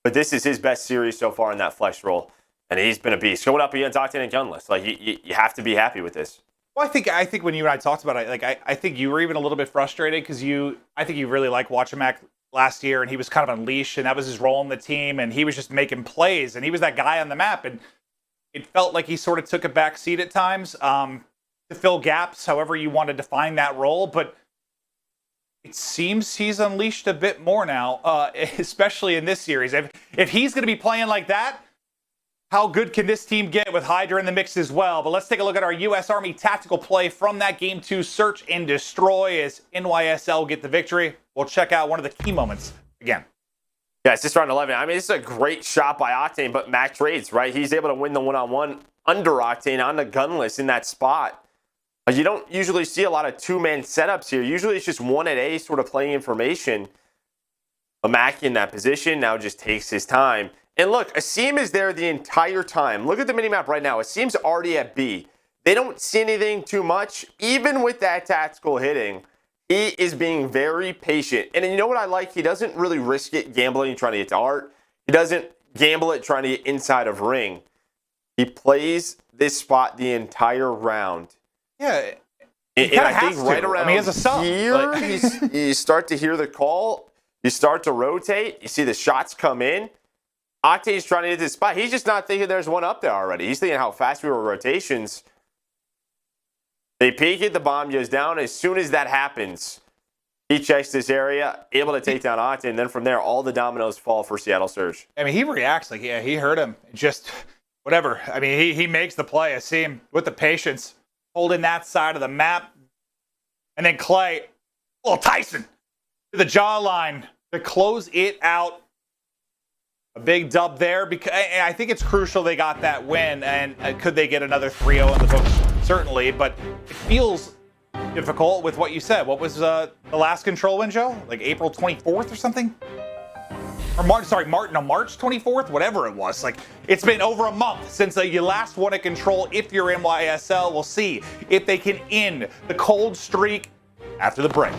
But this is his best series so far in that flex role. And he's been a beast. Going up against Octane and Gunless. Like, you have to be happy with this. Well, I think when you and I talked about it, like I think you were even a little bit frustrated because I think you really liked watching Mack last year, and he was kind of unleashed, and that was his role in the team, and he was just making plays, and he was that guy on the map, and it felt like he sort of took a back seat at times to fill gaps, however you want to define that role, but it seems he's unleashed a bit more now, especially in this series. If he's going to be playing like that, how good can this team get with HyDra in the mix as well? But let's take a look at our U.S. Army tactical play from that Game 2 Search and Destroy as NYSL get the victory. We'll check out one of the key moments again. Yeah, it's just round 11. I mean, it's a great shot by Octane, but Mack trades, right? He's able to win the one-on-one under Octane on the Gunless in that spot. You don't usually see a lot of 2-man setups here. Usually it's just 1 at A sort of playing information. But Mack in that position now just takes his time. And look, Asim is there the entire time. Look at the minimap right now. Asim's already at B. They don't see anything too much. Even with that tactical hitting, he is being very patient. And you know what I like? He doesn't really risk it gambling, trying to get to Art. He doesn't gamble it trying to get inside of ring. He plays this spot the entire round. Yeah. And I think right around he has a sub. Here, you start to hear the call. You start to rotate. You see the shots come in. Octane's trying to get this spot. He's just not thinking there's one up there already. He's thinking how fast we were rotations. They peek it, the bomb goes down. As soon as that happens, he checks this area, able to take down Octane. And then from there, all the dominoes fall for Seattle Surge. I mean, he reacts like, yeah, he heard him. Just whatever. I mean, he makes the play. I see him with the patience, holding that side of the map. And then Clay, Tyson, to the jawline to close it out. A big dub there, because I think it's crucial they got that win, and could they get another 3-0 in the books? Certainly, but it feels difficult with what you said. What was the last control win, Joe? Like April 24th or something? Or March 24th, whatever it was. Like, it's been over a month since you last won a control. If you're NYSL, we'll see if they can end the cold streak after the break.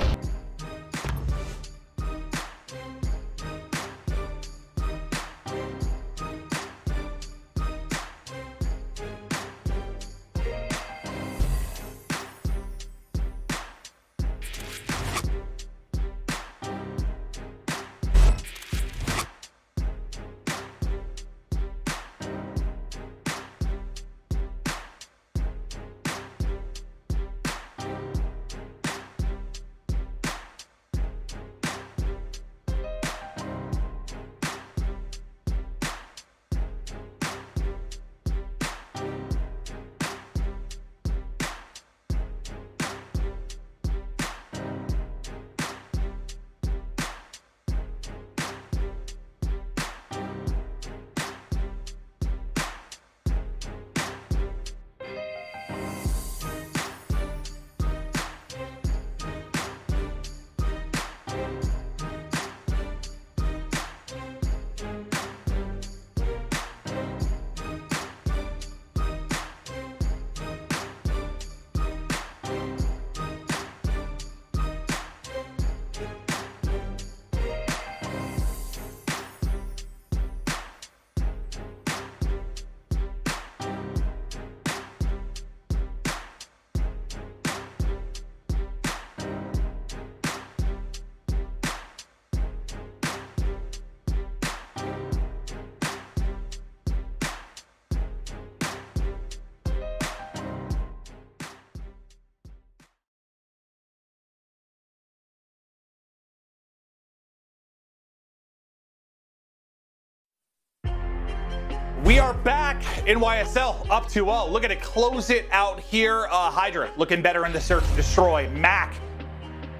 We are back. NYSL up 2-0. Looking to close it out here. HyDra looking better in the search and destroy. Mack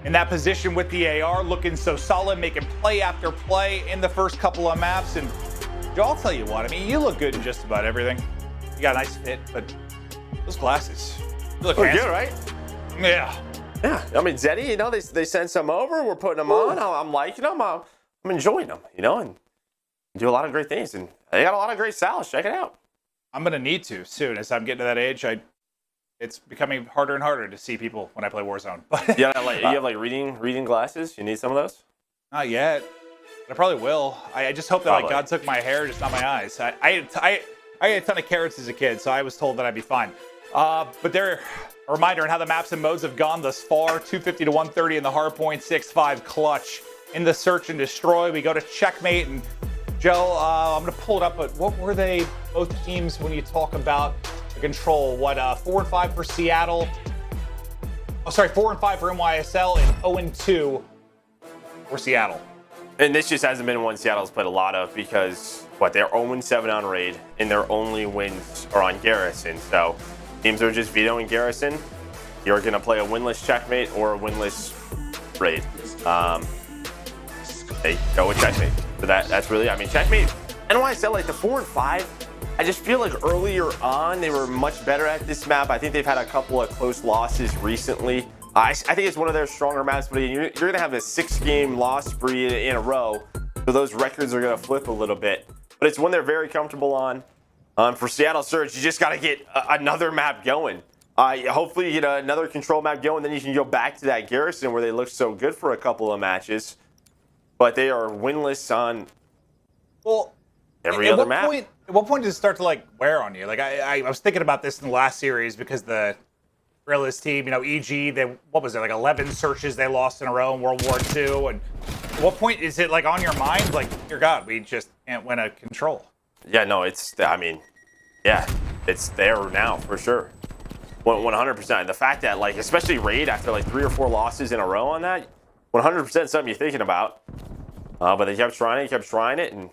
in that position with the AR, looking so solid, making play after play in the first couple of maps. And Joe, I'll tell you what, I mean, you look good in just about everything. You got a nice fit, but those glasses, you look handsome. Good, right? Yeah. Yeah. I mean, Zeddy, you know, they sent some over. We're putting them on. I'm liking them. I'm enjoying them, you know, and do a lot of great things. And they got a lot of great styles. Check it out. I'm going to need to soon. As I'm getting to that age, it's becoming harder and harder to see people when I play Warzone. But Yeah, like, you have like reading glasses. You need some of those? not yet. But I probably will. I just hope that like God took my hair, just not my eyes. I had a ton of carrots as a kid, so I was told that I'd be fine. But there, a reminder on how the maps and modes have gone thus far. 250 to 130 in the hardpoint, 6-5 clutch in the search and destroy. We go to checkmate, and Joe, I'm going to pull it up, but what were they, both teams, when you talk about the control? What, 4 and 5 for Seattle? Oh, sorry, 4 and 5 for NYSL and 0 and 2 for Seattle. And this just hasn't been one Seattle's played a lot of because, they're 0-7 on Raid, and their only wins are on Garrison. So teams are just vetoing Garrison. You're going to play a winless checkmate or a winless Raid. They go with checkmate. So that's really, I mean, checkmate, NYSL, like the 4 and 5, I just feel like earlier on they were much better at this map. I think they've had a couple of close losses recently. I think it's one of their stronger maps, but you're going to have a 6-game loss spree in a row. So those records are going to flip a little bit. But it's one they're very comfortable on. For Seattle Surge, you just got to get another map going. Hopefully you get another control map going, then you can go back to that Garrison where they looked so good for a couple of matches. But they are winless on every other map. At what point does it start to like wear on you? Like I was thinking about this in the last series because the Guerrillas team, you know, EG, what was it, like 11 searches they lost in a row in World War II, and at what point is it like on your mind, like, dear God, we just can't win a control? Yeah, no, it's there now for sure, 100%. The fact that like, especially Raid after like 3 or 4 losses in a row on that, 100% something you're thinking about. But they kept trying it, and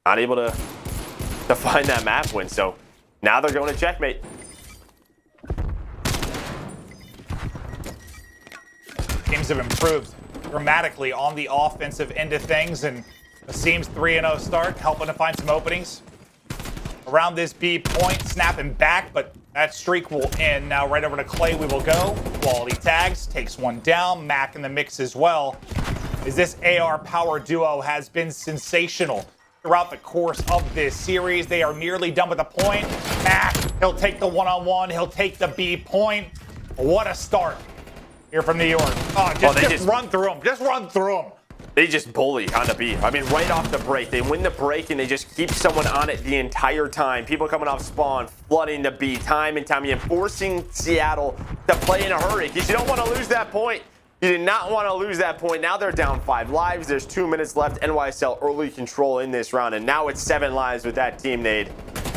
not able to find that map win. So now they're going to checkmate. Teams have improved dramatically on the offensive end of things, and Asim's 3-0 start, helping to find some openings around this B point, snapping back, but that streak will end. Now right over to Clay we will go. Quality tags, takes one down. Mack in the mix as well. As this AR power duo has been sensational throughout the course of this series. They are nearly done with the point. Mack, he'll take the one-on-one. He'll take the B point. What a start here from New York. Oh, just run through them. Just run through them. They just bully on the B. I mean, right off the break. They win the break, and they just keep someone on it the entire time. People coming off spawn, flooding the B time and time again, forcing Seattle to play in a hurry because you don't want to lose that point. You did not want to lose that point. Now they're down 5 lives. There's 2 minutes left. NYSL early control in this round, and now it's 7 lives with that team nade.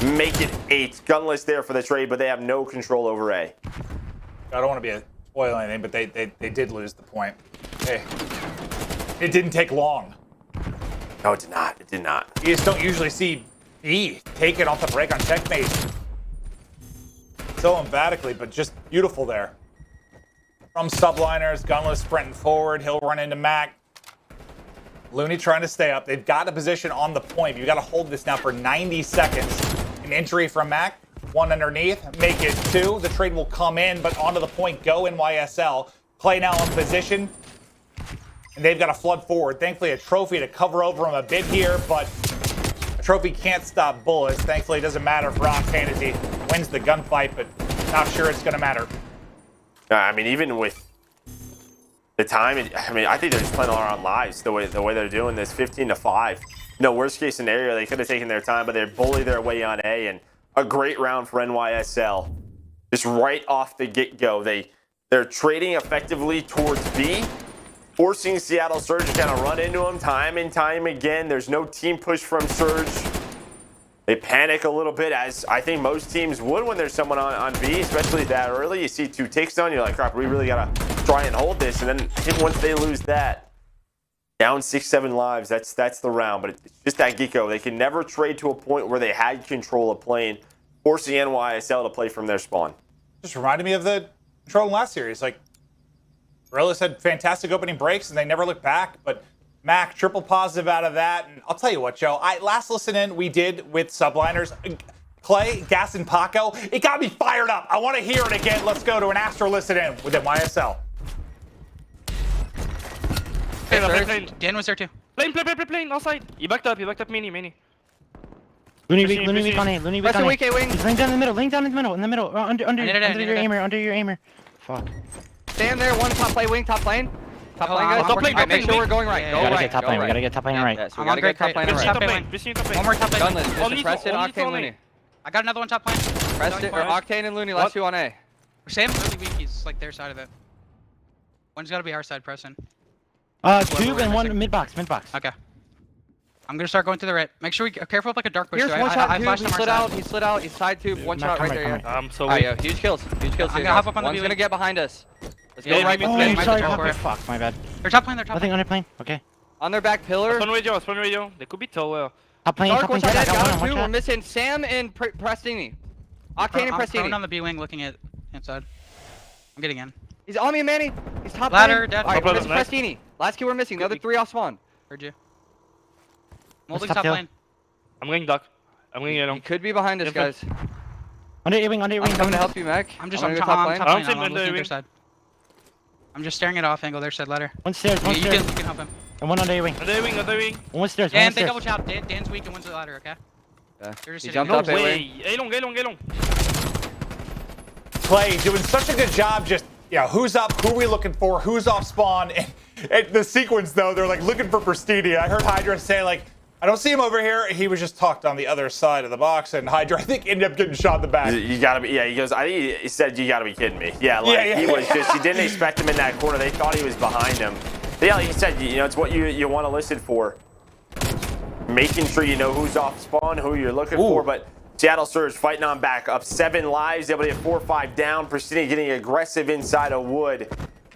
Make it 8. Gunless there for the trade, but they have no control over A. I don't want to be a spoil anything, but they did lose the point. Hey, it didn't take long. No, it did not. It did not. You just don't usually see B taken off the break on checkmate so emphatically, but just beautiful there. From Subliners, Gunless sprinting forward. He'll run into Mack. Loony trying to stay up. They've got a position on the point. You've got to hold this now for 90 seconds. An entry from Mack. 1 underneath. Make it 2. The trade will come in, but onto the point go NYSL. Play now in position. And they've got to flood forward. Thankfully, a trophy to cover over him a bit here, but a trophy can't stop bullets. Thankfully, it doesn't matter for Octane as he wins the gunfight, but not sure it's going to matter. I mean, even with the time, I think they're just playing a lot on lives the way they're doing this. 15-5. No, worst case scenario, they could have taken their time, but they bully their way on A, and a great round for NYSL. Just right off the get-go, they're trading effectively towards B, forcing Seattle Surge to kind of run into them time and time again. There's no team push from Surge. They panic a little bit, as I think most teams would when there's someone on B, especially that early. You see 2 takes down, you're like, crap, we really got to try and hold this. And then I think once they lose that, Down 6-7 lives. That's the round, but it's just that Gecko. They can never trade to a point where they had control of playing, forcing NYSL to play from their spawn. Just reminded me of the control in last series. Like, Guerrillas had fantastic opening breaks, and they never looked back. But Mack, triple positive out of that. And I'll tell you what, Joe. Last listen-in we did with Subliners, Clay, Gas, and Paco, it got me fired up. I want to hear it again. Let's go to an Astro listen-in with NYSL. Dan was there too. Plane, outside. He backed up mini. Loony weak on A, Loony weak on A. weak, A-wing. He's laying down in the middle, under your aimer. Fuck. Stand there, one top lane, wing, top lane. Top lane, guys. top lane, Alright, make sure we're going right. Yeah, Go We gotta right. get top lane, we gotta get top lane right. Yeah, so we gotta get top lane right. Top lane. One more top lane. Gunless, just press it, Octane, Loony. I got another one top lane. Press it, or Octane and Loony, last two on A. Sam really weak. He's like their side of it. One's got to be our side pressing. Two and one mid box. Okay. I'm gonna start going to the right. Make sure we careful with like a dark push. Here's though. one shot, I dude. flashed He on our slid side. out, he slid out, he's side tube, one shot right there. Yeah. I'm so Alright, weak. yo, huge kills. I'm gonna hop up on the One's B gonna wing. get behind us. Let's Yeah, go right. maybe Oh, Might I'm just sorry, go for it. fuck, my bad. They're top lane. They're top Nothing lane. under plane, okay. On their back pillar. Spawn radio. They could be tower. Top lane, Dark, one shot, dead, I dead, got got one two. We're shot. missing Sam and Prestinni. Octane and I'm prone on Prestinni. the B wing, looking at inside. I'm getting in. He's on me, Manny. He's top Ladder, lane. dead. Alright, Top we're missing ladder, Prestinni. Last two we're missing. The other three off spawn. Heard you. Molding top top tail. lane. I'm going duck. I'm going He along. could be behind us, guys. Under your wing. I'm coming to help you, Mac. I'm just gonna on go top top lane. lane. I'm I'm looking at their wing. side. I'm just staring at off angle. Their side ladder. One stairs, You one stairs. can help him. And one under your wing. Under wing. One stairs, Dan, one they double stairs. chop. Dan's weak and one's the ladder. Okay. Yeah. They're just He sitting jumped here. up No A-wing. way. A-long. Clay doing such a good job just, who's up, who are we looking for, who's off spawn. And the sequence, though, they're like looking for Prestinni. I heard HyDra say, like, I don't see him over here. He was just tucked on the other side of the box, and HyDra, I think, ended up getting shot in the back. You gotta be, he goes, I think he said, you gotta be kidding me. Yeah, like, he was just, he didn't expect him in that corner. They thought he was behind him. But yeah, like he said, it's what you want to listen for. Making sure you know who's off spawn, who you're looking for, but Seattle Surge fighting on back, up 7 lives, able to get 4 or 5 down. Prestinni getting aggressive inside of wood.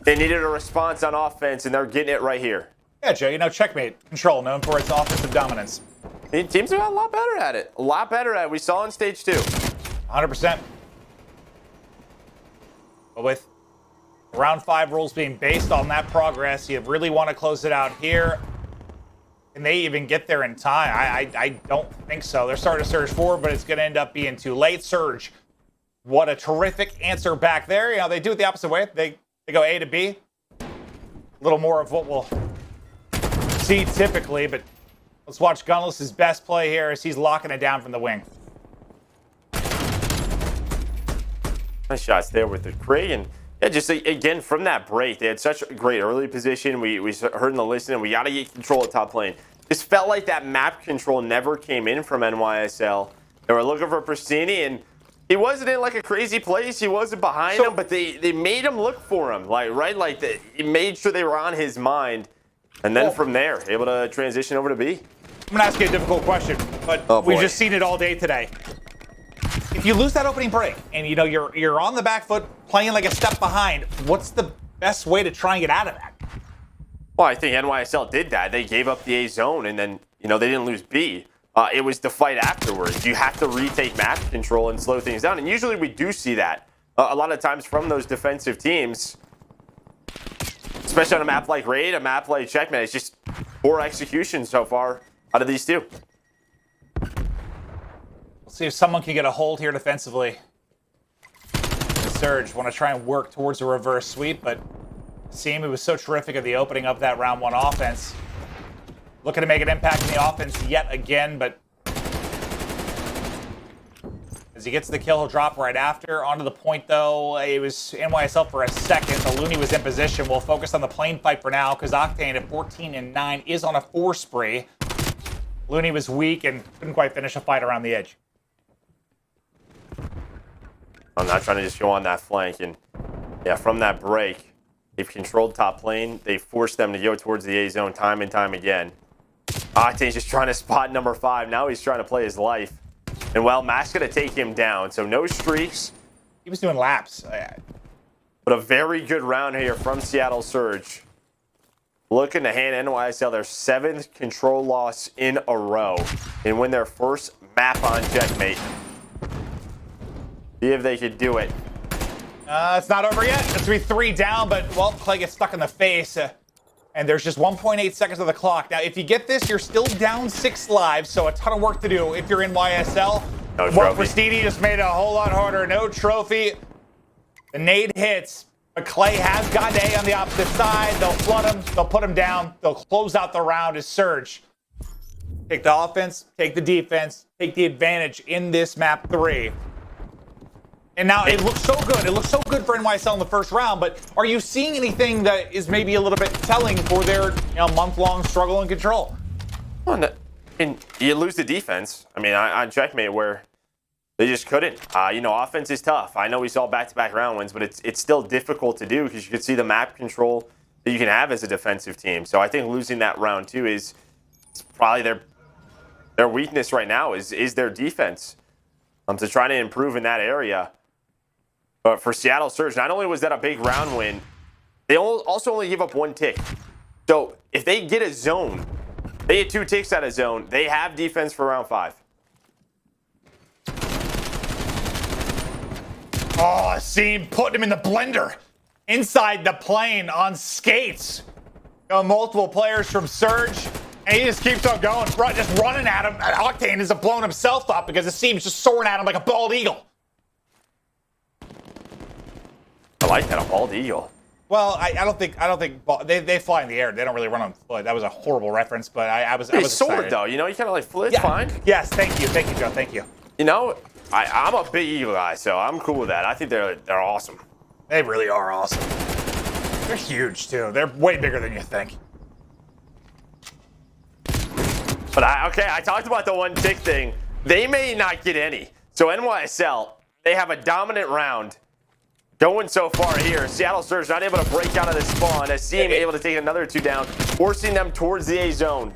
They needed a response on offense, and they're getting it right here. Yeah, Joe, checkmate. Control, known for its offensive dominance. The teams are a lot better at it. A lot better at it. We saw in stage 2. 100%. But with round 5 rules being based on that progress, you really want to close it out here. Can they even get there in time? I don't think so. They're starting to surge forward, but it's going to end up being too late. Surge. What a terrific answer back there. They do it the opposite way. They go A to B. A little more of what we'll see typically, but let's watch Gunless' best play here as he's locking it down from the wing. Nice shots there with the Craig, and just again from that break, they had such a great early position. We heard in the listen, and we got to get control of top lane. Just felt like that map control never came in from NYSL. They were looking for Prestinni, and he wasn't in like a crazy place. He wasn't behind him, but they made him look for him, he made sure they were on his mind, and then from there, able to transition over to B. I'm going to ask you a difficult question, but we've just seen it all day today. If you lose that opening break and you're on the back foot playing like a step behind, what's the best way to try and get out of that? Well, I think NYSL did that. They gave up the A zone, and then they didn't lose B. It was the fight afterwards. You have to retake map control and slow things down, and usually we do see that a lot of times from those defensive teams, especially on a map like Raid, a map like Checkmate. It's just poor execution so far out of these two. Let's see if someone can get a hold here defensively. The Surge want to try and work towards a reverse sweep, but Asim, who was so terrific at the opening of that round 1 offense, looking to make an impact in the offense yet again, but as he gets the kill, he'll drop right after. Onto the point, though, it was NYSL for a second. The Loony was in position. We'll focus on the plane fight for now, because Octane at 14-9 is on a 4 spree. Loony was weak and couldn't quite finish a fight around the edge. I'm not trying to just go on that flank, and yeah, from that break, they've controlled top lane. They forced them to go towards the A zone time and time again. Octane's just trying to spot number 5. Now he's trying to play his life. And well, Mack's going to take him down. So no streaks. He was doing laps. But a very good round here from Seattle Surge. looking to hand NYSL their 7th control loss in a row and win their first map on Checkmate. See if they could do it. It's not over yet. It's going to be 3 down, but, well, Clay gets stuck in the face. And there's just 1.8 seconds of the clock. Now, if you get this, you're still down 6 lives, so a ton of work to do if you're in YSL. No Well, trophy. Prestinni just made it a whole lot harder. No trophy. The nade hits, but Clay has got A on the opposite side. They'll flood him. They'll put him down. They'll close out the round as Surge. Take the offense, take the defense, take the advantage in this map 3. And now it looks so good. It looks so good for NYSL in the first round, but are you seeing anything that is maybe a little bit telling for their month-long struggle and control? Well, and you lose the defense. I mean, on Checkmate where they just couldn't. Offense is tough. I know we saw back-to-back round wins, but it's still difficult to do because you can see the map control that you can have as a defensive team. So I think losing that round 2 is probably their weakness right now is their defense. To try to improve in that area. But for Seattle Surge, not only was that a big round win, they also only give up 1 tick. So if they get a zone, they get 2 ticks out of zone, they have defense for round 5. Oh, Asim putting him in the blender. Inside the plane on skates. Multiple players from Surge. And he just keeps on going, just running at him. And Octane has blown himself up because Asim's just soaring at him like a bald eagle. I like that, a bald eagle. Well, I don't think they fly in the air. They don't really run on foot. That was a horrible reference, but I was It's excited. sword though, you kind of like flip. It's fine. Yes, thank you, Joe. Thank you. I'm a big eagle guy, so I'm cool with that. I think they're awesome. They really are awesome. They're huge too. They're way bigger than you think. But I talked about the 1 tick thing. They may not get any. So NYSL, they have a dominant round going so far here. Seattle Surge not able to break out of the spawn. Asim able to take another 2 down, forcing them towards the A zone.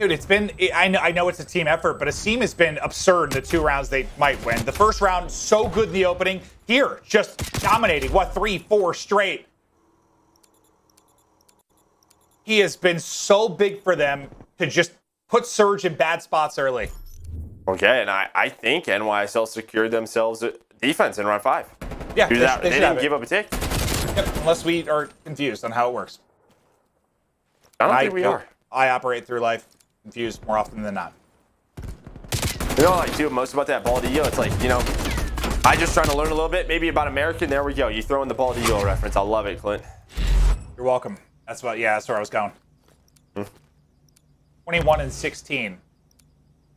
Dude, it's been, I know it's a team effort, but Asim has been absurd in the 2 rounds they might win. The first round, so good in the opening. Here, just dominating, 3, 4 straight. He has been so big for them to just put Surge in bad spots early. Okay, and I think NYSL secured themselves a defense in round 5. Yeah, they didn't give up a tick. Yep, unless we are confused on how it works. I don't think we are. I operate through life confused more often than not. Most about that bald eagle, it's like, I just trying to learn a little bit, maybe about American. There we go. You throw in the bald eagle reference. I love it, Clint. You're welcome. That's where I was going. 21 and 16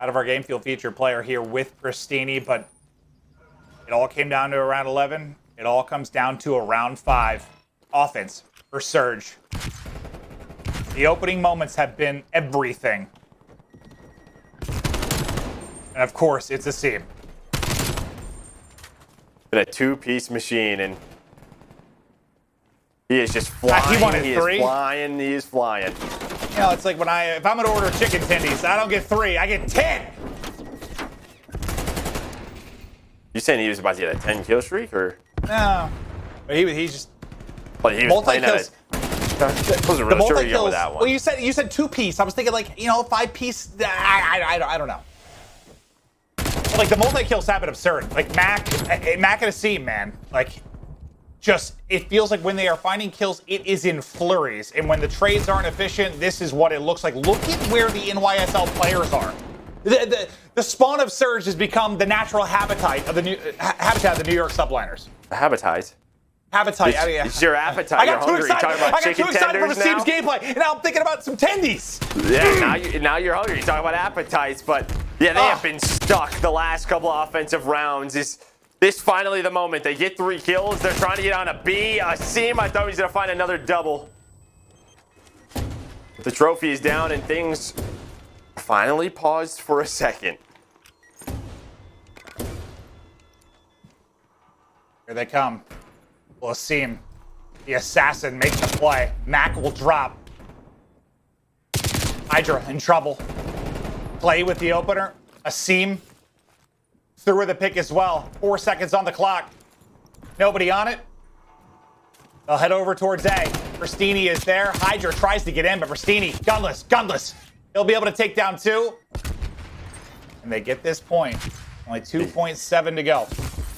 out of our game field feature player here with Prestinni, but it all came down to a round 11. It all comes down to a round 5 offense for Surge. The opening moments have been everything. And of course, it's Asim. Been a 2-piece machine, and he is just flying. He wanted 3. He is flying. It's like if I'm gonna order chicken tendies, I don't get 3, I get 10. You saying he was about to get a 10 kill streak, or? No, but he's just. But he was playing at it. I wasn't really sure you got with that one. Well, you said 2-piece. I was thinking 5-piece. I don't know. But, the multi-kills have been absurd. Mack and Asim, man. It feels like when they are finding kills, it is in flurries. And when the trades aren't efficient, this is what it looks like. Look at where the NYSL players are. The spawn of Surge has become the natural habitat of the New York Subliners. The habitat. It's your appetite. I got You're too hungry. excited. You're talking about I got chicken too excited for tenders Asim's now? gameplay, and now I'm thinking about some tendies. Yeah, now you're hungry. You're talking about appetites, but yeah, they have been stuck the last couple of offensive rounds. Is this finally the moment? They get 3 kills. They're trying to get on a B. Asim, I thought he was going to find another double. The trophy is down, and things finally paused for a second. Here they come. Well, Asim, the assassin, makes the play. Mack will drop. HyDra in trouble. Play with the opener. Asim through with the pick as well. 4 seconds on the clock. Nobody on it. They'll head over towards A. Prestinni is there. HyDra tries to get in, but Prestinni, gunless. He'll be able to take down 2. And they get this point. Only 2.7 to go.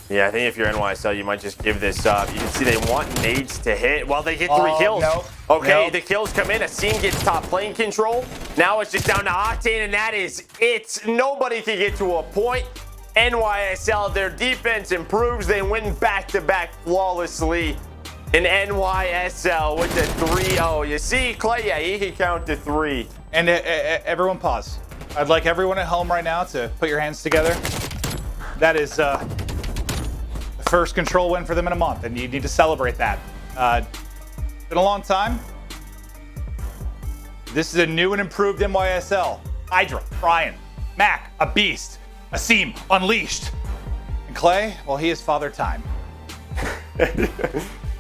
Yeah, I think if you're NYSL, you might just give this up. You can see they want nades to hit. Well, they get 3 kills. Nope. Okay, Nope. the kills come in. Asim gets top plane control. Now it's just down to Octane, and that is it. Nobody can get to a point. NYSL, their defense improves. They win back-to-back flawlessly. And NYSL with the 3-0. You see, Clay, yeah, he can count to 3. And everyone pause. I'd like everyone at home right now to put your hands together. That is the first control win for them in a month, and you need to celebrate that. Been a long time. This is a new and improved NYSL. HyDra, Brian, Mack, a beast. Asim, unleashed. And Clay, well, he is father time.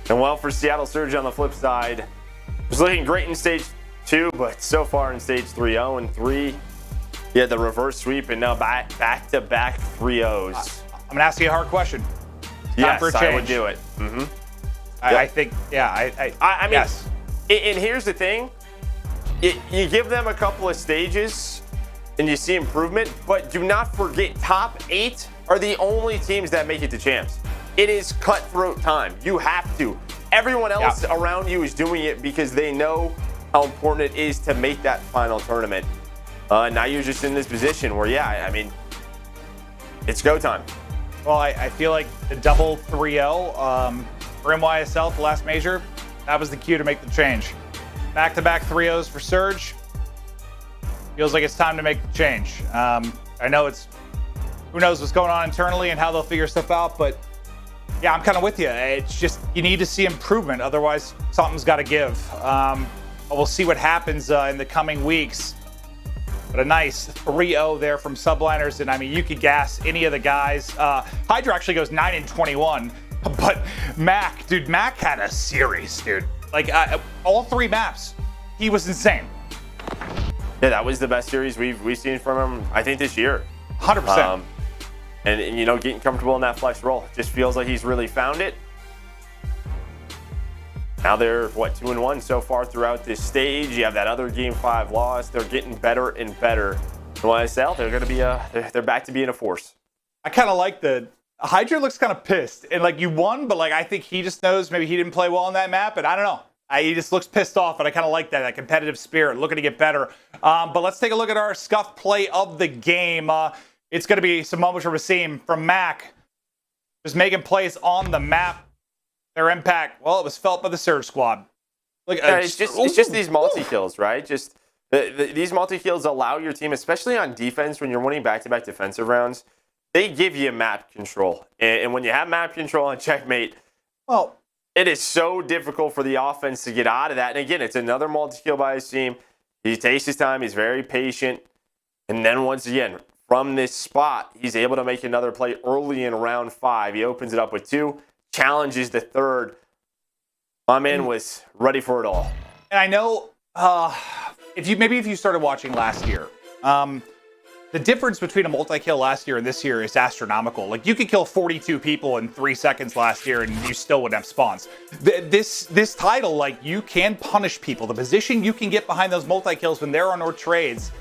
And well, for Seattle Surge on the flip side, it was looking great in stage 2, but so far in stage 3, 0-3. Yeah, the reverse sweep, and now back-to-back 3-0s. I'm gonna ask you a hard question. Yes, for a change. I would do it. I think, yeah, I mean, yes. And here's the thing. You give them a couple of stages, and you see improvement, but do not forget, top 8 are the only teams that make it to champs. It is cutthroat time. You have to. Everyone else around you is doing it because they know how important it is to make that final tournament. Now you're just in this position where, yeah, I mean, it's go time. Well, I feel like the double 3-0 for NYSL, the last major, that was the cue to make the change. Back-to-back 3-0s for Surge. Feels like it's time to make the change. I know it's, who knows what's going on internally and how they'll figure stuff out, but yeah, I'm kind of with you. It's just, you need to see improvement. Otherwise, something's got to give. We'll see what happens in the coming weeks. But a nice 3-0 there from Subliners. And I mean, you could gas any of the guys. HyDra actually goes 9-21. But Mack, dude, Mack had a series, dude. Like, all 3 maps, he was insane. Yeah, that was the best series we've seen from him, I think, this year. 100%. And, you know, getting comfortable in that flex role. Just feels like he's really found it. Now they're, what, 2-1 so far throughout this stage. You have that other Game 5 loss. They're getting better and better. NYSL, they're going to be they're back to being a force. I kind of like the HyDra looks kind of pissed. And, like, you won, but, like, I think he just knows maybe he didn't play well on that map. And I don't know. He just looks pissed off, and I kind of like that competitive spirit, looking to get better. But let's take a look at our scuff play of the game. It's going to be some moments from Asim, from Mack, just making plays on the map. Their impact, well, it was felt by the Surge squad. Look, yeah, it's just these multi-kills, right? Just these multi-kills allow your team, especially on defense, when you're winning back-to-back defensive rounds, they give you map control. And when you have map control on checkmate, well, it is so difficult for the offense to get out of that. And again, it's another multi-kill by his team. He takes his time. He's very patient. And then once again, from this spot, he's able to make another play early in round 5. He opens it up with 2, challenges the 3rd. My man was ready for it all. And I know if you started watching last year, the difference between a multi-kill last year and this year is astronomical. Like, you could kill 42 people in 3 seconds last year and you still wouldn't have spawns. This title, like, you can punish people. The position you can get behind those multi-kills when there are no trades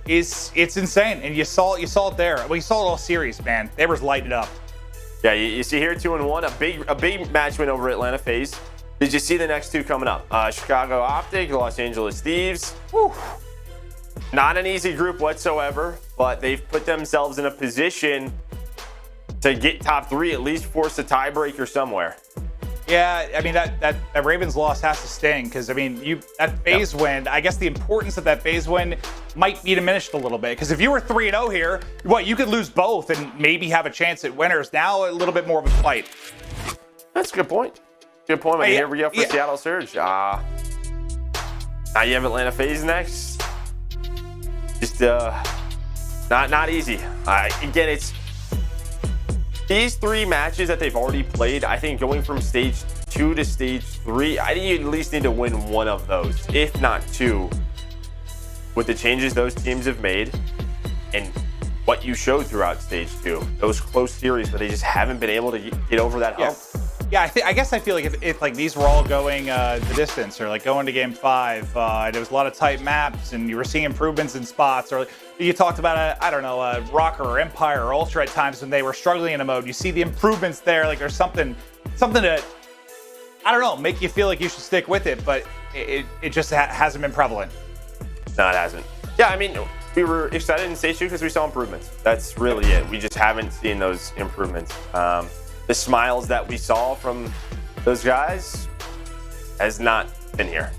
it's insane. And you saw it there. Well, you saw it all series, man. They were lighting it up. Yeah, you see here 2-1, a big match win over Atlanta FaZe. Did you see the next 2 coming up? Chicago OpTic, Los Angeles Thieves. Whew. Not an easy group whatsoever, but they've put themselves in a position to get top 3, at least force a tiebreaker somewhere. Yeah, I mean, that Ravens loss has to sting, because, I mean, that FaZe win, I guess the importance of that FaZe win might be diminished a little bit, because if you were 3-0 here, you could lose both and maybe have a chance at winners. Now a little bit more of a fight. That's a good point. Good point. Here we go for Seattle Surge. Now you have Atlanta FaZe next. Just not easy. Again, it's these 3 matches that they've already played. I think going from stage 2 to stage 3, I think you at least need to win 1 of those, if not 2, with the changes those teams have made and what you showed throughout stage 2. Those close series, but they just haven't been able to get over that hump. Yeah, I guess I feel like if like these were all going the distance, or like going to game 5, there was a lot of tight maps, and you were seeing improvements in spots, or you talked about I don't know, Røkkr or Empire or Ultra at times when they were struggling in a mode. You see the improvements there, like there's something to, I don't know, make you feel like you should stick with it, but it just hasn't been prevalent. No, it hasn't. Yeah, I mean, we were excited in stage 2 because we saw improvements. That's really it. We just haven't seen those improvements. The smiles that we saw from those guys has not been here.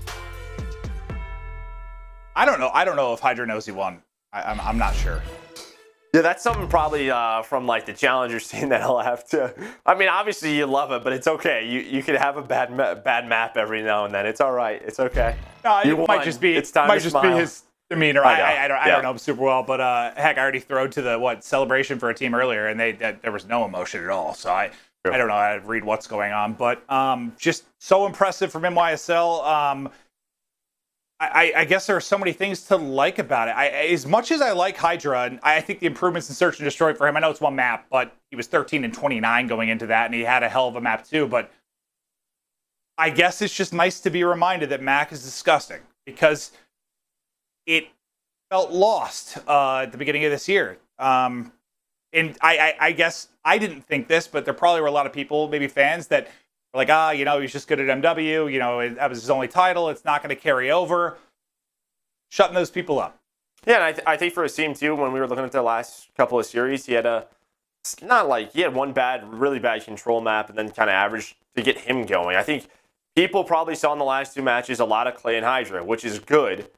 I don't know if HyDra knows he won. I'm not sure. Yeah, that's something probably from like the challenger scene that I'll have to. I mean, obviously you love it, but it's okay. You can have a bad map every now and then. It's all right. It's okay. No, it might just be. It might just be his demeanor. I don't know him super well, but heck, I already throwed to the celebration for a team earlier, and there was no emotion at all. So I don't know. I read what's going on, but just so impressive from NYSL. I guess there are so many things to like about it. As much as I like HyDra, and I think the improvements in Search and Destroy for him, I know it's one map, but he was 13 and 29 going into that, and he had a hell of a map too. But I guess it's just nice to be reminded that Mack is disgusting, because it felt lost at the beginning of this year. And I guess I didn't think this, but there probably were a lot of people, maybe fans, that were like, he's just good at MW. That was his only title. It's not going to carry over. Shutting those people up. Yeah, and I think for Asim too, when we were looking at the last couple of series, he had one really bad control map, and then kind of average to get him going. I think people probably saw in the last 2 matches a lot of Clay and HyDra, which is good,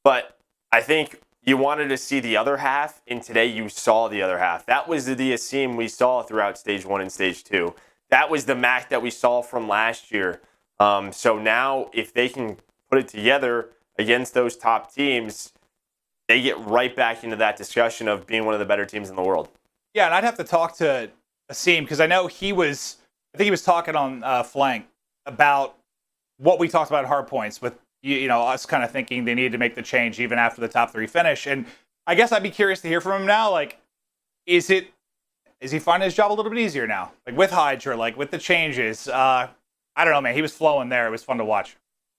but I think you wanted to see the other half, and today you saw the other half. That was the Asim we saw throughout stage 1 and stage 2. That was the Mack that we saw from last year. So now, if they can put it together against those top teams, they get right back into that discussion of being one of the better teams in the world. Yeah, and I'd have to talk to Asim, because I know I think he was talking on Flank about what we talked about at Hardpoints, with us kind of thinking they needed to make the change even after the top 3 finish. And I guess I'd be curious to hear from him now. Like, is he finding his job a little bit easier now? Like with HyDra, like with the changes. I don't know, man. He was flowing there. It was fun to watch.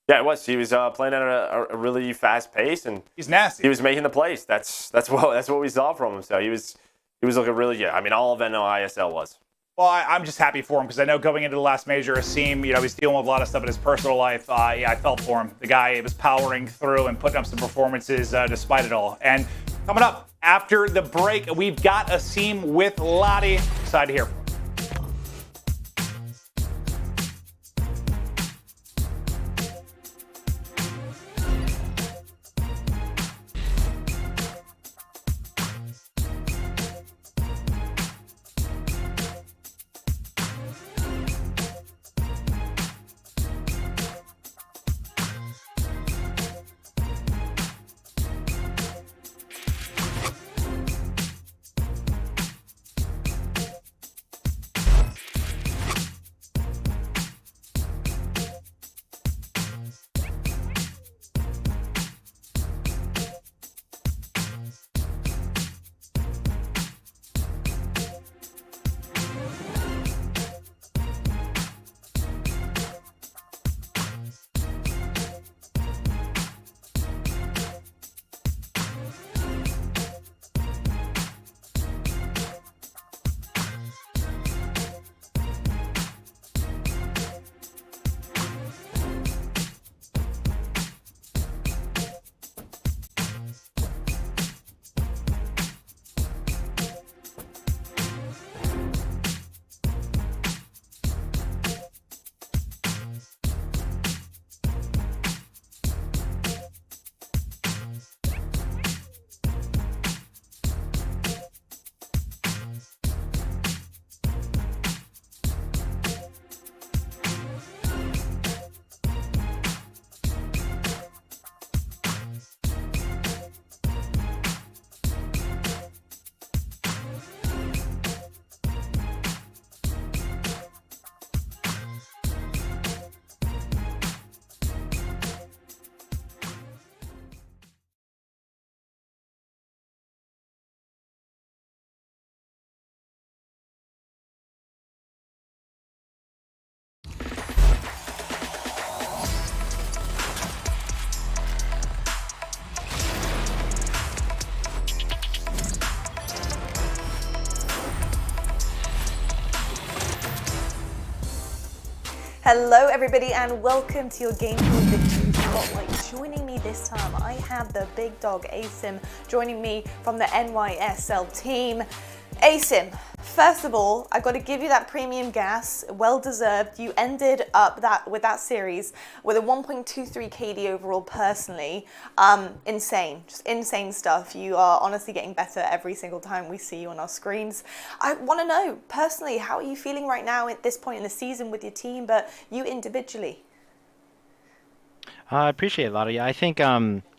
Yeah, it was. He was playing at a really fast pace, and he's nasty. He was making the plays. That's what we saw from him. So he was looking really good. I mean, all of NYSL was. Well, I'm just happy for him, because I know going into the last major, Asim, he's dealing with a lot of stuff in his personal life. I felt for him. The guy was powering through and putting up some performances despite it all. And coming up after the break, we've got Asim with Lottie. Excited to hear from him. Hello everybody and welcome to your Game Field Victory Spotlight. Joining me this time, I have the big dog Asim joining me from the NYSL team. Asim, first of all, I got to give you that premium gas, well deserved. You ended up with that series with a 1.23 KD overall personally. Insane, just insane stuff. You are honestly getting better every single time we see you on our screens. I want to know, personally, how are you feeling right now at this point in the season with your team, but you individually? I appreciate it, Lottie. I think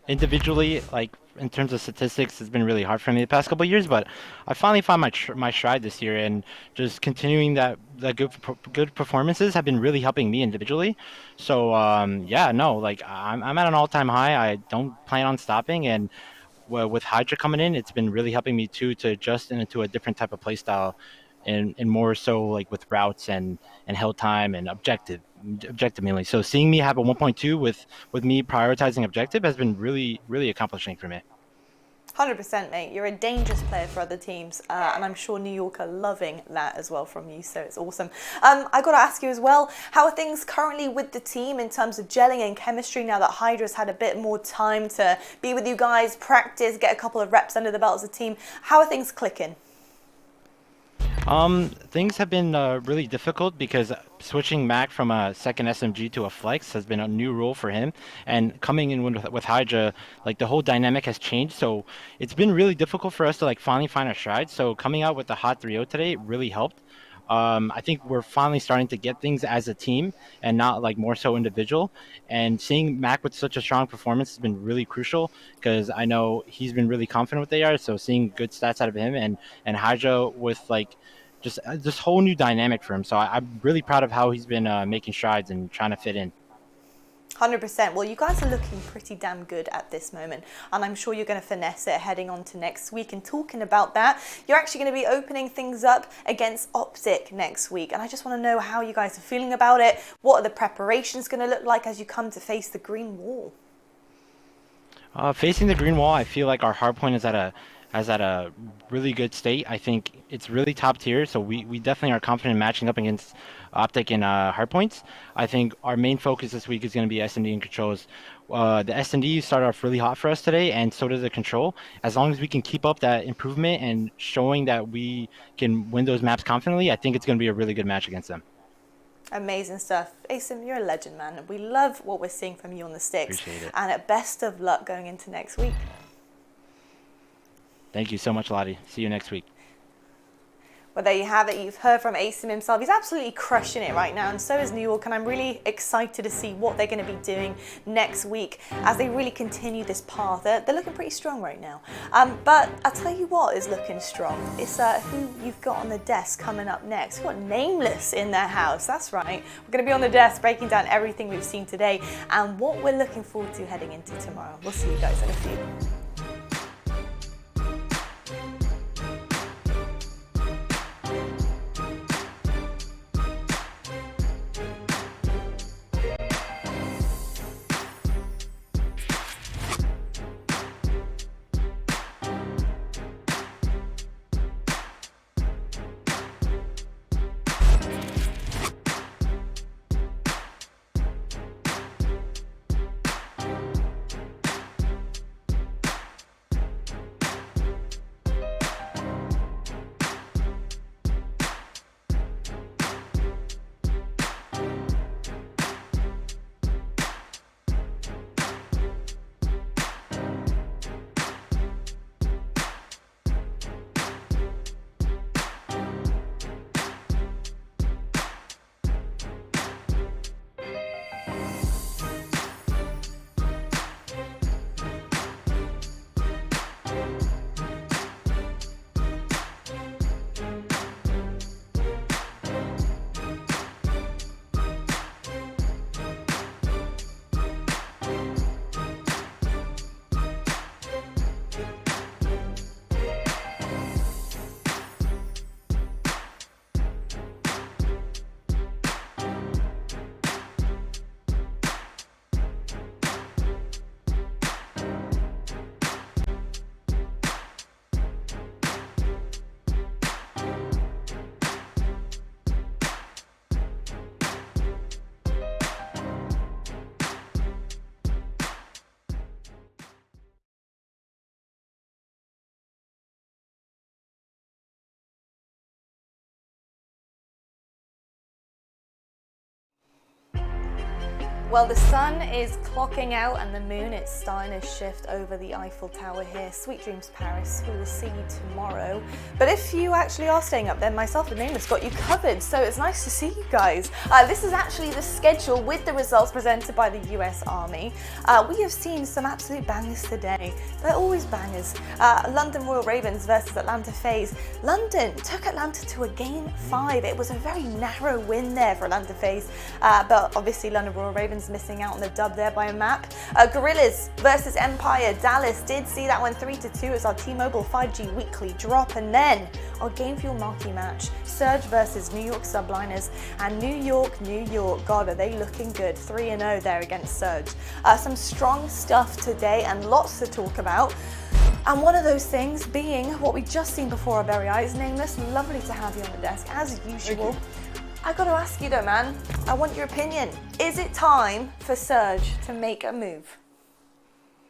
individually, like in terms of statistics, it's been really hard for me the past couple of years, but I finally found my stride this year, and just continuing that good performances have been really helping me individually. So yeah, no, like I'm at an all-time high. I don't plan on stopping, and well, with HyDra coming in, it's been really helping me too to adjust into a different type of play style, and more so like with routes and held time and objective mainly. So seeing me have a 1.2 with me prioritizing objective has been really accomplishing for me. 100%, mate. You're a dangerous player for other teams, and I'm sure New York are loving that as well from you, so it's awesome. I got to ask you as well, how are things currently with the team in terms of gelling and chemistry now that HyDra's had a bit more time to be with you guys, practice, get a couple of reps under the belt as a team? How are things clicking? Things have been really difficult because switching Mack from a second SMG to a flex has been a new role for him, and coming in with HyDra, like the whole dynamic has changed. So it's been really difficult for us to like finally find our stride. So coming out with the hot 3-0 today really helped. I think we're finally starting to get things as a team and not like more so individual. And seeing Mack with such a strong performance has been really crucial because I know he's been really confident with AR. So seeing good stats out of him and HyDra with like just this whole new dynamic for him. So I'm really proud of how he's been making strides and trying to fit in. 100%. Well, you guys are looking pretty damn good at this moment, and I'm sure you're going to finesse it heading on to next week. And talking about that, you're actually going to be opening things up against OpTic next week, and I just want to know how you guys are feeling about it. What are the preparations going to look like as you come to face the green wall? Facing the green wall, I feel like our hardpoint is at a really good state. I think it's really top tier, so we definitely are confident in matching up against OpTic and hardpoints. I think our main focus this week is going to be S&D and controls. The S&D started off really hot for us today, and so does the control. As long as we can keep up that improvement and showing that we can win those maps confidently, I think it's going to be a really good match against them. Amazing stuff. Asim, you're a legend, man. We love what we're seeing from you on the sticks. Appreciate it. And at best of luck going into next week. Thank you so much, Lottie. See you next week. Well, there you have it. You've heard from Asim himself. He's absolutely crushing it right now, and so is New York, and I'm really excited to see what they're going to be doing next week as they really continue this path. They're looking pretty strong right now. But I'll tell you what is looking strong. It's who you've got on the desk coming up next. We've got Nameless in their house. That's right. We're going to be on the desk breaking down everything we've seen today and what we're looking forward to heading into tomorrow. We'll see you guys in a few. Well, the sun is clocking out and the moon is starting to shift over the Eiffel Tower here. Sweet dreams, Paris. We will see you tomorrow. But if you actually are staying up, then myself and Nameless got you covered. So it's nice to see you guys. This is actually the schedule with the results presented by the US Army. We have seen some absolute bangers today. They're always bangers. London Royal Ravens versus Atlanta FaZe. London took Atlanta to a game 5. It was a very narrow win there for Atlanta FaZe. But obviously London Royal Ravens missing out on the dub there by a map. Guerrillas versus Empire. Dallas did see that one 3-2 as our T-Mobile 5G weekly drop. And then our Game Fuel marquee match. Surge versus New York Subliners. And New York, God, are they looking good. 3-0 there against Surge. Some strong stuff today and lots to talk about. And one of those things being what we just seen before our very eyes. Nameless, lovely to have you on the desk as usual. I gotta ask you though, man, I want your opinion. Is it time for Surge to make a move?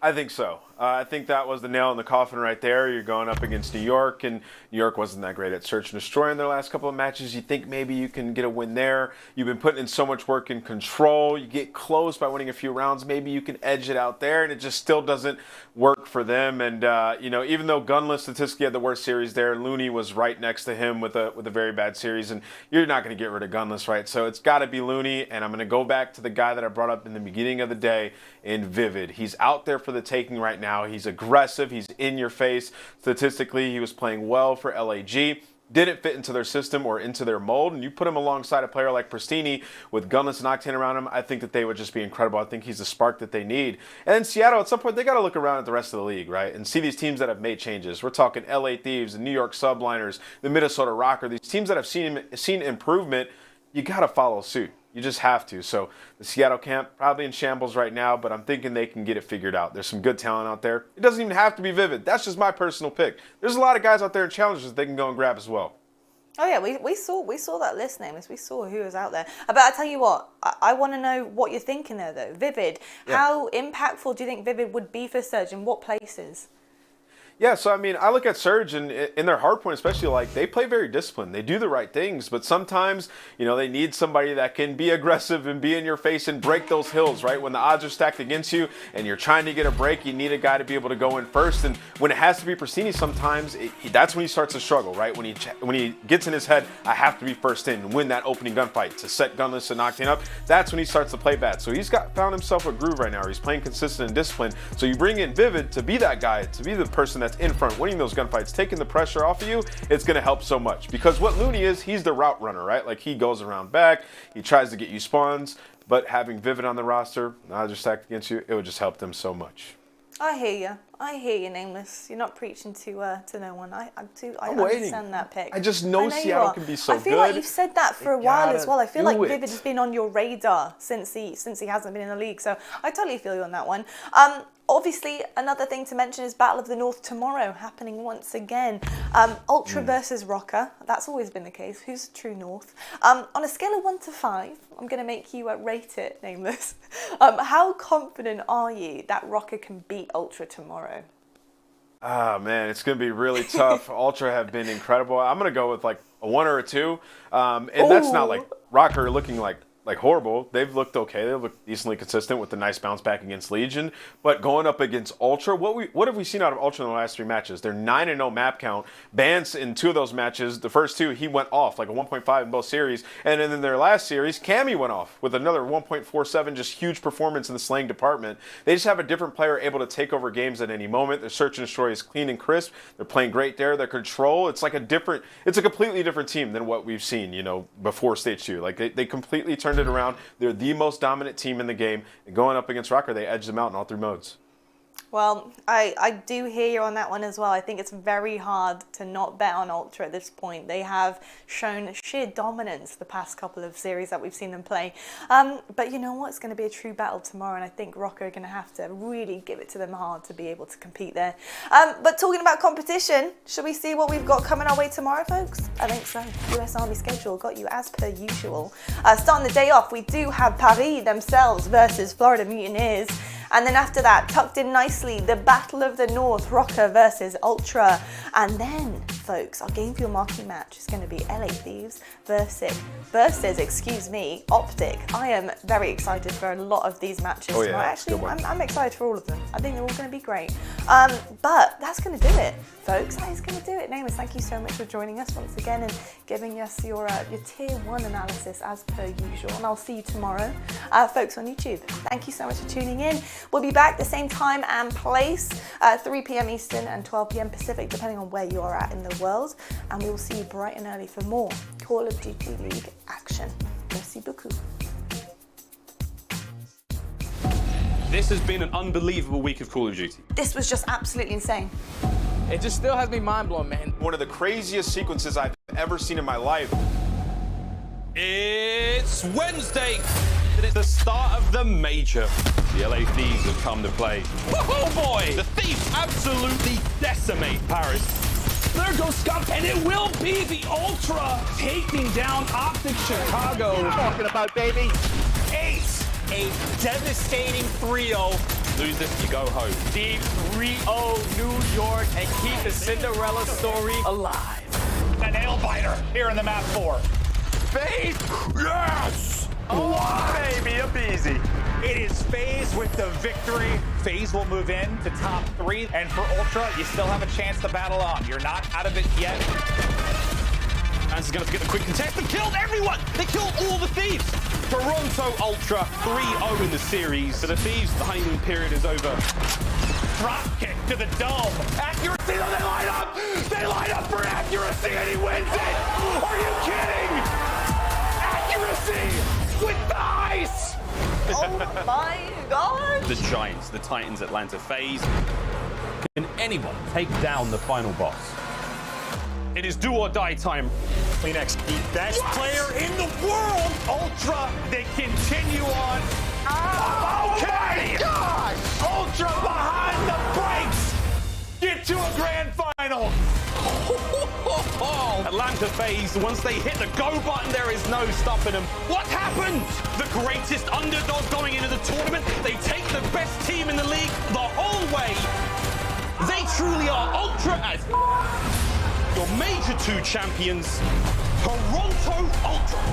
I think so. I think that was the nail in the coffin right there. You're going up against New York, and New York wasn't that great at search and destroy in their last couple of matches. You think maybe you can get a win there. You've been putting in so much work in control. You get close by winning a few rounds. Maybe you can edge it out there, and it just still doesn't work for them. And, you know, even though Gunless statistically had the worst series there, Loony was right next to him with a very bad series, and you're not going to get rid of Gunless, right? So it's got to be Loony, and I'm going to go back to the guy that I brought up in the beginning of the day in Vivid. He's out there for the taking right now. He's aggressive. He's in your face. Statistically, he was playing well for LAG. Didn't fit into their system or into their mold. And you put him alongside a player like Prestinni with Gunless and Octane around him, I think that they would just be incredible. I think he's the spark that they need. And then Seattle, at some point, they got to look around at the rest of the league, right? And see these teams that have made changes. We're talking LA Thieves, the New York Subliners, the Minnesota Røkkr. These teams that have seen improvement, you got to follow suit. You just have to. So the Seattle camp, probably in shambles right now, but I'm thinking they can get it figured out. There's some good talent out there. It doesn't even have to be Vivid. That's just my personal pick. There's a lot of guys out there in challenges they can go and grab as well. Oh yeah, we saw that list, Nameless. We saw who was out there. But I tell you what, I want to know what you're thinking there though. Vivid, yeah. How impactful do you think Vivid would be for Surge? In what places? Yeah, so I mean, I look at Surge and in their hardpoint especially, like, they play very disciplined. They do the right things, but sometimes, you know, they need somebody that can be aggressive and be in your face and break those hills, right? When the odds are stacked against you and you're trying to get a break, you need a guy to be able to go in first. And when it has to be Prestinni, sometimes that's when he starts to struggle, right? When he gets in his head, I have to be first in and win that opening gunfight to set Gunless and Octane up. That's when he starts to play bad. So he's found himself a groove right now. He's playing consistent and disciplined. So you bring in Vivid to be that guy, to be the person that's in front, winning those gunfights, taking the pressure off of you. It's going to help so much because what Loony is, he's the route runner, right? Like, he goes around back, he tries to get you spawns, but having Vivid on the roster, odds are stacked against you, it would just help them so much. I hear you, Nameless. You're not preaching to no one. I understand that pick. I just know Seattle can be so good. I feel like you've said that for a while as well. I feel like Vivid has been on your radar since he hasn't been in the league. So I totally feel you on that one. Obviously, another thing to mention is Battle of the North tomorrow, happening once again. Ultra versus Røkkr. That's always been the case. Who's true North? On a scale of 1 to 5, I'm going to make you rate it, Nameless. How confident are you that Røkkr can beat Ultra tomorrow? Ah, man, it's going to be really tough. Ultra have been incredible. I'm going to go with like a 1 or a 2. And that's not like Røkkr looking like horrible. They've looked okay. They've looked decently consistent with the nice bounce back against Legion. But going up against Ultra, what have we seen out of Ultra in the last 3 matches? They're 9-0 map count. Bance in 2 of those matches, the first 2, he went off like a 1.5 in both series. And then in their last series, Cammy went off with another 1.47, just huge performance in the slaying department. They just have a different player able to take over games at any moment. Their search and destroy is clean and crisp. They're playing great there. Their control, it's a completely different team than what we've seen, you know, before stage 2. Like, they completely turned it around. They're the most dominant team in the game. And going up against Røkkr, they edged them out in all 3 modes. Well, I do hear you on that one as well. I think it's very hard to not bet on Ultra at this point. They have shown sheer dominance the past couple of series that we've seen them play. But you know what? It's going to be a true battle tomorrow, and I think Røkkr are going to have to really give it to them hard to be able to compete there. But talking about competition, should we see what we've got coming our way tomorrow, folks? I think so. US Army schedule got you as per usual. Starting the day off, we do have Paris themselves versus Florida Mutineers. And then after that, tucked in nicely, the Battle of the North, Røkkr versus Ultra. And then folks, our Game Fuel Marquee match is going to be LA Thieves versus OpTic. I am very excited for a lot of these matches. Oh, yeah, tonight. that's a good Actually, one. I'm excited for all of them. I think they're all going to be great. But that's going to do it, folks. That is going to do it. Nameless, thank you so much for joining us once again and giving us your tier 1 analysis as per usual. And I'll see you tomorrow, folks, on YouTube. Thank you so much for tuning in. We'll be back the same time and place, 3 p.m. Eastern and 12 p.m. Pacific, depending on where you are at in the world. And we will see you bright and early for more Call of Duty League action. Merci beaucoup. This has been an unbelievable week of Call of Duty. This was just absolutely insane. It just still has me mind blown, man. One of the craziest sequences I've ever seen in my life. It's Wednesday. It's the start of the major. The LA Thieves have come to play. Oh boy! The Thieves absolutely decimate Paris. There goes Scump, and it will be the Ultra taking down OpTic Chicago. What are you talking about, baby? Ace, a devastating 3-0. Lose this, you go home. Deep 3-0 New York, and keep the Cinderella story alive. A nail biter here in the map 4. FaZe! Yes! Baby, aBeZy. It is FaZe with the victory. FaZe will move in to top 3. And for Ultra, you still have a chance to battle on. You're not out of it yet. Fans is going to get the quick contest. They killed everyone! They killed all the Thieves! Toronto Ultra 3-0 in the series. For the Thieves, the honeymoon period is over. Drop kick to the dome. Accuracy, though, they line up! They line up for accuracy, and he wins it! Are you kidding? Accuracy with the ice! Oh my god! The Giants, the Titans, Atlanta FaZe. Can anyone take down the final boss? It is do or die time. Kleenex, the best player in the world. Ultra, they continue on. Okay! God! Ultra behind the brakes. Get to a grand final. Atlanta FaZe, once they hit the go button, there is no stopping them. What happened? The greatest underdog going into the tournament. They take the best team in the league the whole way. They truly are Ultra as your major 2 champions, Toronto Ultra.